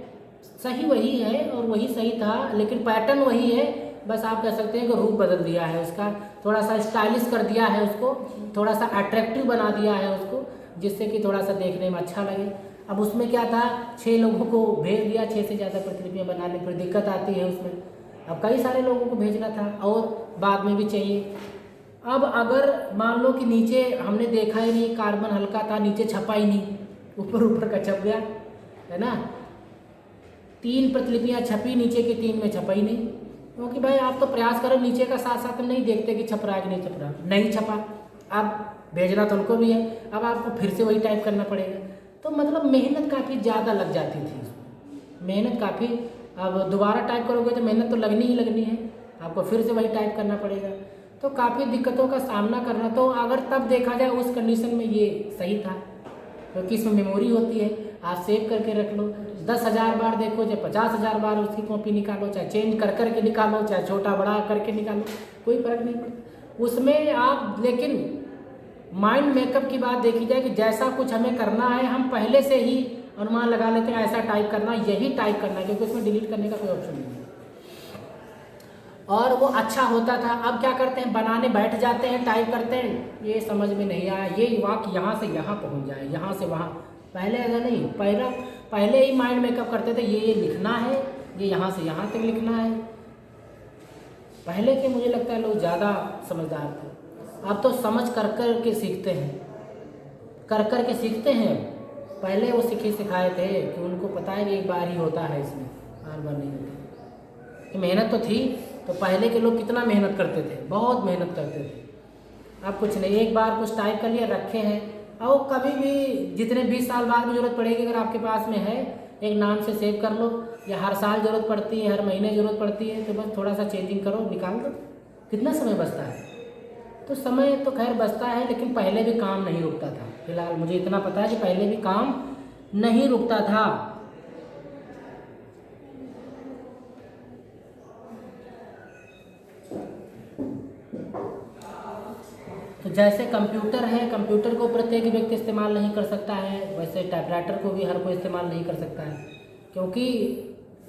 सही वही है और वही सही था, लेकिन पैटर्न वही है, बस आप कह सकते हैं कि रूप बदल दिया है उसका, थोड़ा सा स्टाइलिश कर दिया है उसको, थोड़ा सा अट्रैक्टिव बना दिया है उसको, जिससे कि थोड़ा सा देखने में अच्छा लगे। अब उसमें क्या था, 6 लोगों को भेज दिया, 6 से ज़्यादा प्रतिलिपियाँ बनाने पर दिक्कत आती है उसमें। अब कई सारे लोगों को भेजना था और बाद में भी चाहिए। अब अगर मान लो कि नीचे हमने देखा ही नहीं, कार्बन हल्का था, नीचे छपा ही नहीं, ऊपर का छप गया, है ना। 3 प्रतिलिपियाँ छपी, नीचे की 3 में छपा ही नहीं, क्योंकि भाई आप तो प्रयास करो, नीचे का साथ साथ नहीं देखते कि छप रहा है कि नहीं छप रहा, नहीं छपा। अब भेजना तो उनको भी है, अब आपको फिर से वही टाइप करना पड़ेगा। तो मतलब मेहनत काफ़ी ज़्यादा लग जाती थी, मेहनत काफ़ी। अब दोबारा टाइप करोगे तो मेहनत तो लगनी ही लगनी है, आपको फिर से वही टाइप करना पड़ेगा। तो काफ़ी दिक्कतों का सामना करना। तो अगर तब देखा जाए उस कंडीशन में ये सही था, क्योंकि इसमें मेमोरी होती है, आप सेव करके रख लो, 10,000 बार देखो, चाहे 50,000 बार उसकी कॉपी निकालो, चाहे चेंज कर करके निकालो, चाहे छोटा बड़ा करके निकालो, कोई फ़र्क नहीं पड़ता उसमें आप। लेकिन माइंड मेकअप की बात देखी जाए कि जैसा कुछ हमें करना है, हम पहले से ही अनुमान लगा लेते हैं ऐसा टाइप करना, यही टाइप करना है, क्योंकि उसमें डिलीट करने का कोई ऑप्शन नहीं है, और वो अच्छा होता था। अब क्या करते हैं, बनाने बैठ जाते हैं, टाइप करते हैं, ये समझ में नहीं आया, ये वाक्य यहाँ से यहाँ पहुँच जाए, यहाँ से वहाँ। पहले ऐसा नहीं, पहले ही माइंड मेकअप करते थे, ये लिखना है, ये यहाँ से यहाँ तक लिखना है। पहले के मुझे लगता है लोग ज़्यादा समझदार थे। अब तो समझ कर कर के सीखते हैं, कर कर के सीखते हैं। पहले वो सिखाए थे कि उनको पता है कि एक बार ही होता है, इसमें बार बार नहीं होता। कि मेहनत तो थी, तो पहले के लोग कितना मेहनत करते थे, बहुत मेहनत करते थे। अब कुछ नहीं, एक बार कुछ टाइप कर लिया, रखे हैं, और कभी भी जितने 20 साल बाद में ज़रूरत पड़ेगी, अगर आपके पास में है, एक नाम से सेव कर लो, या हर साल ज़रूरत पड़ती है, हर महीने ज़रूरत पड़ती है, तो बस थोड़ा सा चेंजिंग करो, निकाल दो। कितना समय बचता है, तो समय तो खैर बचता है, लेकिन पहले भी काम नहीं रुकता था। फिलहाल मुझे इतना पता है कि पहले भी काम नहीं रुकता था। तो जैसे कंप्यूटर है, कंप्यूटर को प्रत्येक व्यक्ति इस्तेमाल नहीं कर सकता है, वैसे टाइपराइटर को भी हर कोई इस्तेमाल नहीं कर सकता है, क्योंकि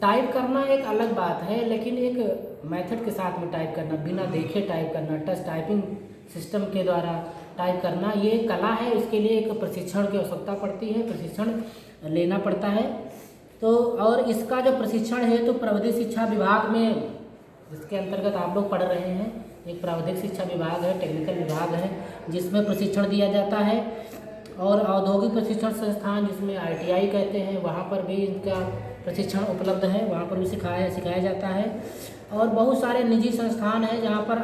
टाइप करना एक अलग बात है, लेकिन एक मेथड के साथ में टाइप करना, बिना देखे टाइप करना, टच टाइपिंग सिस्टम के द्वारा टाइप करना, ये कला है। इसके लिए एक प्रशिक्षण की आवश्यकता पड़ती है, प्रशिक्षण लेना पड़ता है। तो और इसका जो प्रशिक्षण है, तो प्राविधिक शिक्षा विभाग में, जिसके अंतर्गत आप लोग पढ़ रहे हैं, एक प्राविधिक शिक्षा विभाग है, टेक्निकल विभाग है, जिसमें प्रशिक्षण दिया जाता है। और औद्योगिक प्रशिक्षण संस्थान, जिसमें ITI कहते हैं, वहाँ पर भी इनका प्रशिक्षण उपलब्ध है, वहाँ पर भी सिखाया जाता है। और बहुत सारे निजी संस्थान हैं जहाँ पर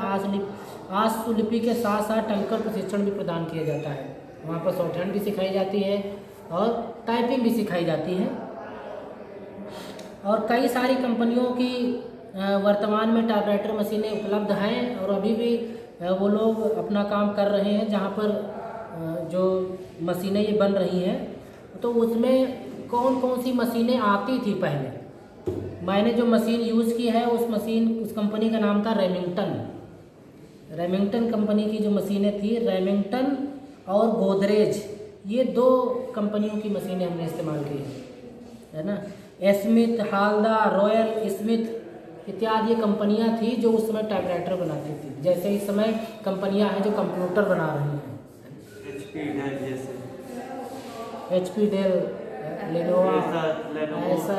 आशुलिपि के साथ साथ टंकर प्रशिक्षण भी प्रदान किया जाता है। वहाँ पर शॉर्टहैंड भी सिखाई जाती है और टाइपिंग भी सिखाई जाती है। और कई सारी कंपनियों की वर्तमान में टाइपराइटर मशीनें उपलब्ध हैं, और अभी भी वो लोग अपना काम कर रहे हैं। जहाँ पर जो मशीनें ये बन रही हैं, तो उसमें कौन कौन सी मशीनें आती थी पहले। मैंने जो मशीन यूज़ की है, उस कंपनी का नाम था रेमिंगटन कंपनी की जो मशीनें थी, रेमिंगटन और गोदरेज, ये 2 कंपनियों की मशीनें हमने इस्तेमाल की है ना। स्मिथ, हालदार, रॉयल स्मिथ इत्यादि कंपनियां थी जो उस समय टाइपराइटर बनाती थी। जैसे इस समय कंपनियां हैं जो कंप्यूटर बना रही हैं, HP, डेल, लेनोवा, ऐसा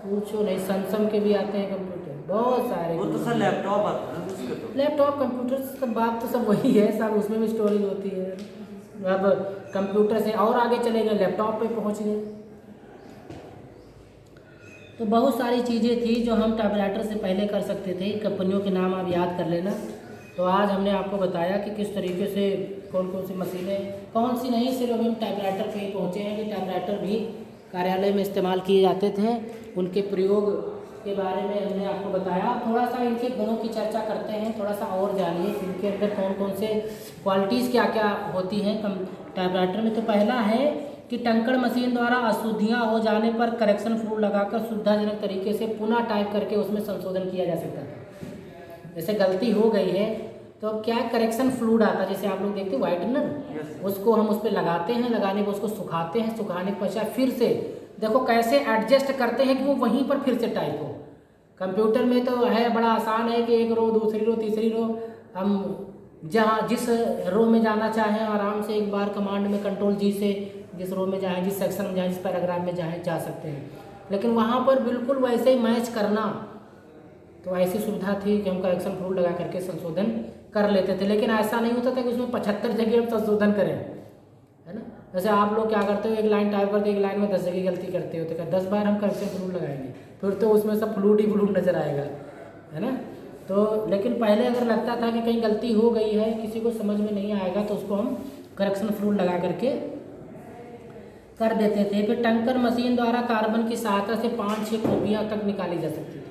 पूछो नहीं, सैमसंग के भी आते हैं कंप्यूटर, बहुत सारे। वो तो सर लैपटॉप आता है उसके, तो लैपटॉप कंप्यूटर सब बात तो सब वही है, सब उसमें भी स्टोरेज होती है। अब कंप्यूटर से और आगे चले गए, लैपटॉप पे पहुंच गए। तो बहुत सारी चीज़ें थी जो हम टाइपराइटर से पहले कर सकते थे। कंपनियों के नाम आप याद कर लेना। तो आज हमने आपको बताया कि किस तरीके से कौन कौन सी मशीनें, कौन सी नहीं, सिर्फ हम टाइपराइटर पे ही पहुँचे हैं कि टाइपराइटर भी कार्यालय में इस्तेमाल किए जाते थे। उनके प्रयोग के बारे में हमने आपको बताया। थोड़ा सा इनके गुणों की चर्चा करते हैं, थोड़ा सा और जानिए इनके अंदर कौन कौन से क्वालिटीज़ क्या क्या होती हैं टाइपराइटर में। तो पहला है कि टंकण मशीन द्वारा अशुद्धियाँ हो जाने पर करेक्शन फ्लूइड लगाकर सुविधाजनक तरीके से पुनः टाइप करके उसमें संशोधन किया जा सकता है। जैसे गलती हो गई है तो अब क्या करेक्शन फ्लूइड आता है, जैसे आप लोग देखते हैं व्हाइटनर, उसको हम उस पर लगाते हैं, लगाने पर उसको सुखाते हैं, सुखाने के पश्चात फिर से देखो कैसे एडजस्ट करते हैं कि वो वहीं पर फिर से टाइप हो। कंप्यूटर में तो है बड़ा आसान है कि एक रो, दूसरी रो, तीसरी रो, हम जहाँ जिस रो में जाना चाहें आराम से एक बार कमांड में कंट्रोल जी से जिस रो में जाएँ, जिस सेक्शन में जाएँ, जिस पैराग्राफ में जाएँ जा सकते हैं। लेकिन वहाँ पर बिल्कुल वैसे ही मैच करना, तो ऐसी सुविधा थी कि हम करेक्शन फ्लूइड लगा करके संशोधन कर लेते थे। लेकिन ऐसा नहीं होता था कि उसमें 75 जगह हम संशोधन करें, है ना। जैसे आप लोग क्या करते हो, एक लाइन टाइप करते हो, एक लाइन में 10 जगह गलती करते हो, तो 10 बार हम करेक्शन फ्लूइड लगाएंगे, फिर तो उसमें सब फ्लूइड ही फ्लूइड नजर आएगा, है ना। तो लेकिन पहले अगर लगता था कि कहीं गलती हो गई है, किसी को समझ में नहीं आएगा, तो उसको हम करेक्शन फ्लूइड लगा करके कर देते थे। फिर टंकर मशीन द्वारा कार्बन की सहायता से 5-6 कॉपियाँ तक निकाली जा सकती थी।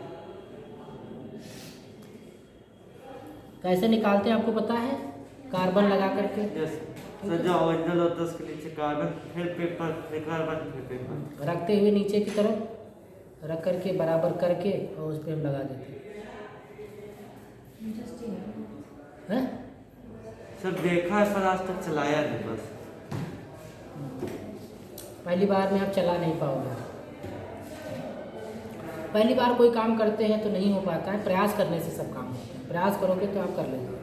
कैसे निकालते हैं आपको पता है? कार्बन लगा करके, सर जो ओरिजिनल होता है उसके नीचे कार्बन, फिर पेपर, फिर कार्बन, फिर पेपर रखते हुए नीचे की तरफ रख करके बराबर करके और उस पर हम लगा देते हैं। सर देखा है पर आज तक चलाया नहीं, बस पहली बार में आप चला नहीं पाओगे। पहली बार कोई काम करते हैं तो नहीं हो पाता है, प्रयास करने से सब काम होता है। प्रयास करोगे तो आप कर लेंगे।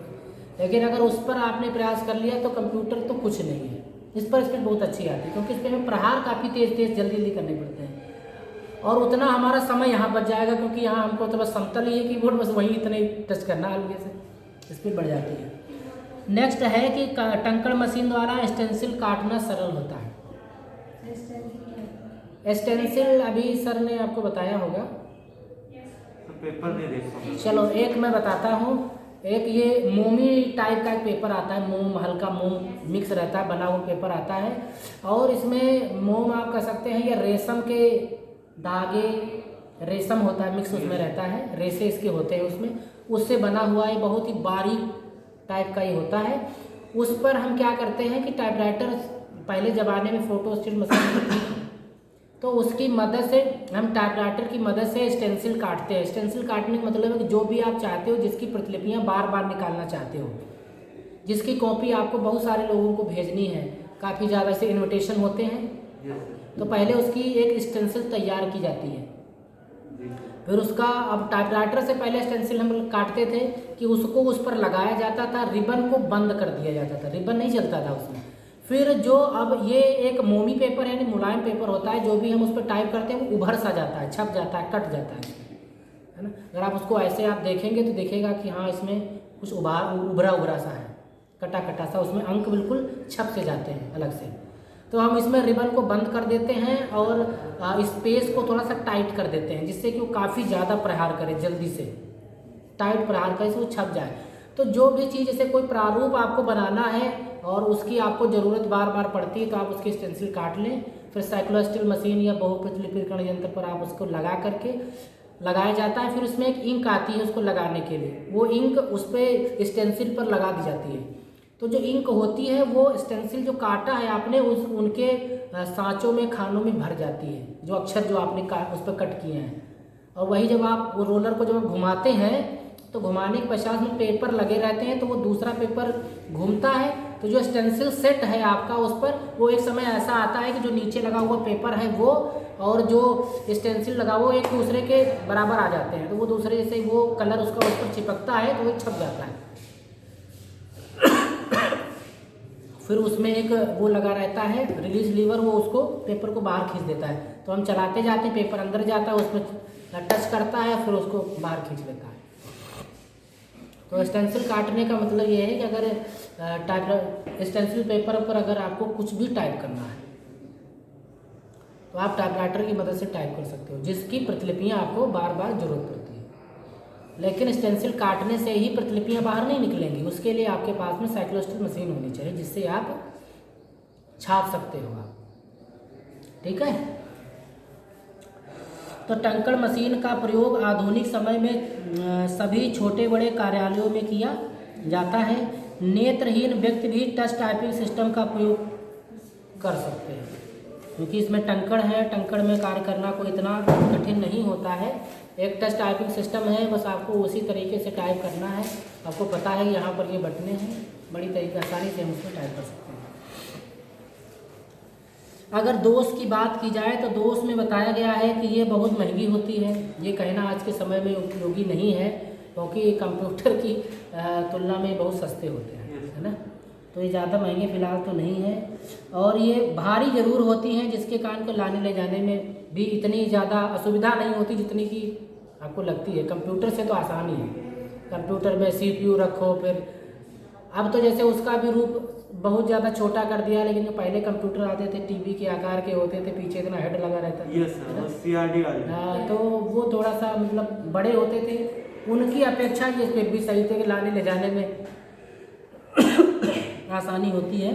लेकिन अगर उस पर आपने प्रयास कर लिया तो कंप्यूटर तो कुछ नहीं है। इस पर स्पीड बहुत अच्छी आती है क्योंकि इस पर हमें प्रहार काफ़ी तेज तेज जल्दी जल्दी करने पड़ते हैं और उतना हमारा समय यहाँ बच जाएगा क्योंकि यहाँ हमको तो बस समतल ही है कीबोर्ड, बस वही इतने ही टच करना हल्के से, स्पीड बढ़ जाती है। नेक्स्ट है कि टंकण मशीन द्वारा स्टेंसिल काटना सरल होता है। स्टेंसिल अभी सर ने आपको बताया होगा, तो पेपर नहीं देखा। चलो एक मैं बताता हूँ। एक ये मोमी टाइप का एक पेपर आता है, मोम, हल्का मोम मिक्स रहता है, बना हुआ पेपर आता है और इसमें मोम आप कह सकते हैं, ये रेशम के धागे, रेशम होता है मिक्स उसमें रहता है, रेशे इसके होते हैं उसमें, उससे बना हुआ है, बहुत ही बारीक टाइप का ही होता है। उस पर हम क्या करते हैं कि टाइपराइटर पहले ज़माने में फोटो स्टेट मशीन थी तो उसकी मदद से हम टाइपराइटर की मदद से स्टेंसिल काटते हैं। स्टेंसिल काटने का मतलब है कि जो भी आप चाहते हो, जिसकी प्रतिलिपियाँ बार बार निकालना चाहते हो, जिसकी कॉपी आपको बहुत सारे लोगों को भेजनी है, काफ़ी ज़्यादा से इन्विटेशन होते हैं, तो पहले उसकी एक स्टेंसिल तैयार की जाती है। फिर उसका, अब टाइपराइटर से पहले स्टेंसिल हम काटते थे कि उसको उस पर लगाया जाता था, रिबन को बंद कर दिया जाता था, रिबन नहीं चलता था उसमें। फिर जो अब ये एक मोमी पेपर यानी मुलायम पेपर होता है, जो भी हम उस पर टाइप करते हैं वो उभर सा जाता है, छप जाता है, कट जाता है ना। अगर आप उसको ऐसे आप देखेंगे तो दिखेगा कि हाँ इसमें कुछ उभरा उभरा सा है, कटा कटा सा, उसमें अंक बिल्कुल छप से जाते हैं अलग से। तो हम इसमें रिबन को बंद कर देते हैं और स्पेस को थोड़ा सा टाइट कर देते हैं जिससे कि वो काफ़ी ज़्यादा प्रहार करे, जल्दी से टाइट प्रहार करे, वो छप जाए। तो जो भी चीज़, जैसे कोई प्रारूप आपको बनाना है और उसकी आपको ज़रूरत बार बार पड़ती है तो आप उसकी स्टेंसिल काट लें, फिर साइक्लोस्टिल मशीन या बहुप्रतिलिपिकरण यंत्र पर आप उसको लगा करके लगाया जाता है। फिर उसमें एक इंक आती है उसको लगाने के लिए, वो इंक उस पर स्टेंसिल पर लगा दी जाती है। तो जो इंक होती है वो स्टेंसिल जो काटा है आपने उनके सांचों में, खानों में भर जाती है, जो अक्षर जो आपने उस पर कट किए हैं। और वही जब आप वो रोलर को जब आप घुमाते हैं तो घुमाने के पश्चात में पेपर लगे रहते हैं, तो वो दूसरा पेपर घूमता है, तो जो स्टेंसिल सेट है आपका उस पर वो एक समय ऐसा आता है कि जो नीचे लगा हुआ पेपर है वो और जो स्टेंसिल लगा वो एक दूसरे के बराबर आ जाते हैं, तो वो दूसरे जैसे वो कलर उसका उस पर चिपकता है तो वो छप जाता है। फिर उसमें एक वो लगा रहता है रिलीज लीवर, वो उसको पेपर को बाहर खींच देता है, तो हम चलाते जाते हैं, पेपर अंदर जाता है, उसमें टच करता है, फिर उसको बाहर खींच लेता है। तो स्टेंसिल काटने का मतलब ये है कि अगर स्टेंसिल पेपर पर अगर आपको कुछ भी टाइप करना है तो आप टाइपराइटर की मदद से टाइप कर सकते हो, जिसकी प्रतिलिपियां आपको बार बार जरूरत पड़ती है। लेकिन स्टेंसिल काटने से ही प्रतिलिपियां बाहर नहीं निकलेंगी, उसके लिए आपके पास में साइक्लोस्टिक मशीन होनी चाहिए जिससे आप छाप सकते हो आप, ठीक है। तो टंकण मशीन का प्रयोग आधुनिक समय में सभी छोटे बड़े कार्यालयों में किया जाता है। नेत्रहीन व्यक्ति भी टच टाइपिंग सिस्टम का प्रयोग कर सकते हैं, क्योंकि इसमें टंकण है, टंकण में कार्य करना कोई इतना कठिन नहीं होता है। एक टच टाइपिंग सिस्टम है, बस आपको उसी तरीके से टाइप करना है। आपको पता है यहाँ पर ये बटने हैं, बड़ी तरीके आसानी से हम उसमें टाइप कर सकते हैं। अगर दोष की बात की जाए तो दोष में बताया गया है कि ये बहुत महंगी होती है। ये कहना आज के समय में उपयोगी नहीं है, क्योंकि कंप्यूटर की तुलना में बहुत सस्ते होते हैं, है ना। तो ये ज़्यादा महंगे फ़िलहाल तो नहीं है, और ये भारी ज़रूर होती हैं, जिसके कारण को लाने ले जाने में भी इतनी ज़्यादा असुविधा नहीं होती जितनी कि आपको लगती है। कंप्यूटर से तो आसान ही है, कंप्यूटर में CPU रखो, फिर अब तो जैसे उसका भी रूप बहुत ज़्यादा छोटा कर दिया, लेकिन जो पहले कंप्यूटर आते थे टीवी के आकार के होते थे, पीछे इतना हेड लगा रहता था, यस सर, CRT वाले। हाँ, तो वो थोड़ा सा मतलब बड़े होते थे, उनकी अपेक्षा ये फिर भी सही थे कि लाने ले जाने में आसानी होती है।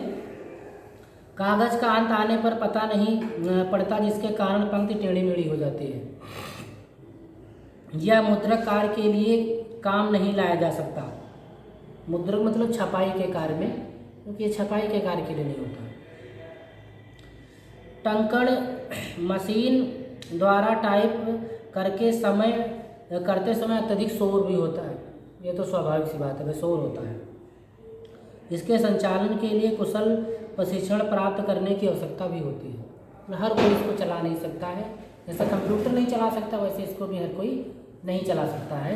कागज़ का अंत आने पर पता नहीं पड़ता, जिसके कारण पंक्ति टेढ़ी मेढ़ी हो जाती है। यह मुद्रक कार्य के लिए काम नहीं लाया जा सकता। मुद्रक मतलब छपाई के कार्य में, क्योंकि ये छपाई के कार्य के लिए नहीं होता। टंकण मशीन द्वारा टाइप करते समय अत्यधिक शोर भी होता है, ये तो स्वाभाविक सी बात है, शोर होता है। इसके संचालन के लिए कुशल प्रशिक्षण प्राप्त करने की आवश्यकता भी होती है। हर कोई इसको चला नहीं सकता है, जैसे कंप्यूटर नहीं चला सकता वैसे इसको भी हर कोई नहीं चला सकता है।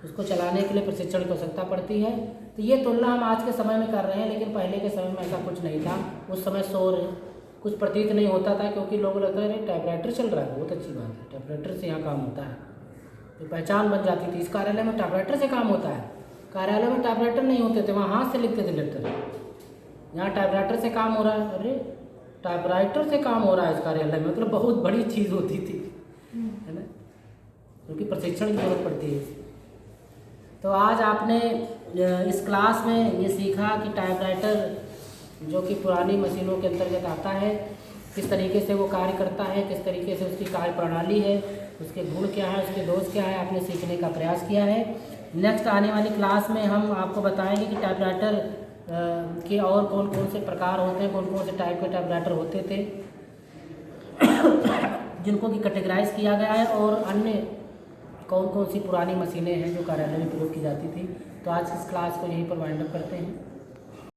इसको चलाने के लिए प्रशिक्षण की आवश्यकता पड़ती है। तो ये तुलना हम आज के समय में कर रहे हैं, लेकिन पहले के समय में ऐसा कुछ नहीं था। उस समय शोर कुछ प्रतीत नहीं होता था, क्योंकि लोग लगता है टाइपराइटर चल रहा है, बहुत अच्छी बात है, टाइपराइटर से यहाँ काम होता है, तो पहचान बन जाती थी। इस कार्यालय में टाइपराइटर से काम होता है। कार्यालय में टाइपराइटर नहीं होते थे, वहाँ हाथ से लिखते थे लेटर, यहाँ टाइपराइटर से काम हो रहा है। अरे टाइपराइटर से काम हो रहा है इस कार्यालय में, मतलब बहुत बड़ी चीज़ होती थी, है ना, क्योंकि प्रशिक्षण की जरूरत पड़ती है। तो आज आपने इस क्लास में ये सीखा कि टाइपराइटर जो कि पुरानी मशीनों के अंतर्गत आता है, किस तरीके से वो कार्य करता है, किस तरीके से उसकी कार्य प्रणाली है, उसके गुण क्या है, उसके दोष क्या है, आपने सीखने का प्रयास किया है। नेक्स्ट आने वाली क्लास में हम आपको बताएंगे कि टाइपराइटर के और कौन कौन से प्रकार होते हैं, कौन कौन से टाइप के टाइपराइटर होते थे जिनको कि कैटेगराइज किया गया है, और अन्य कौन कौन सी पुरानी मशीनें हैं जो कार्यालय में प्रयोग की जाती थी। तो आज इस क्लास को यहीं पर वाइंड अप करते हैं।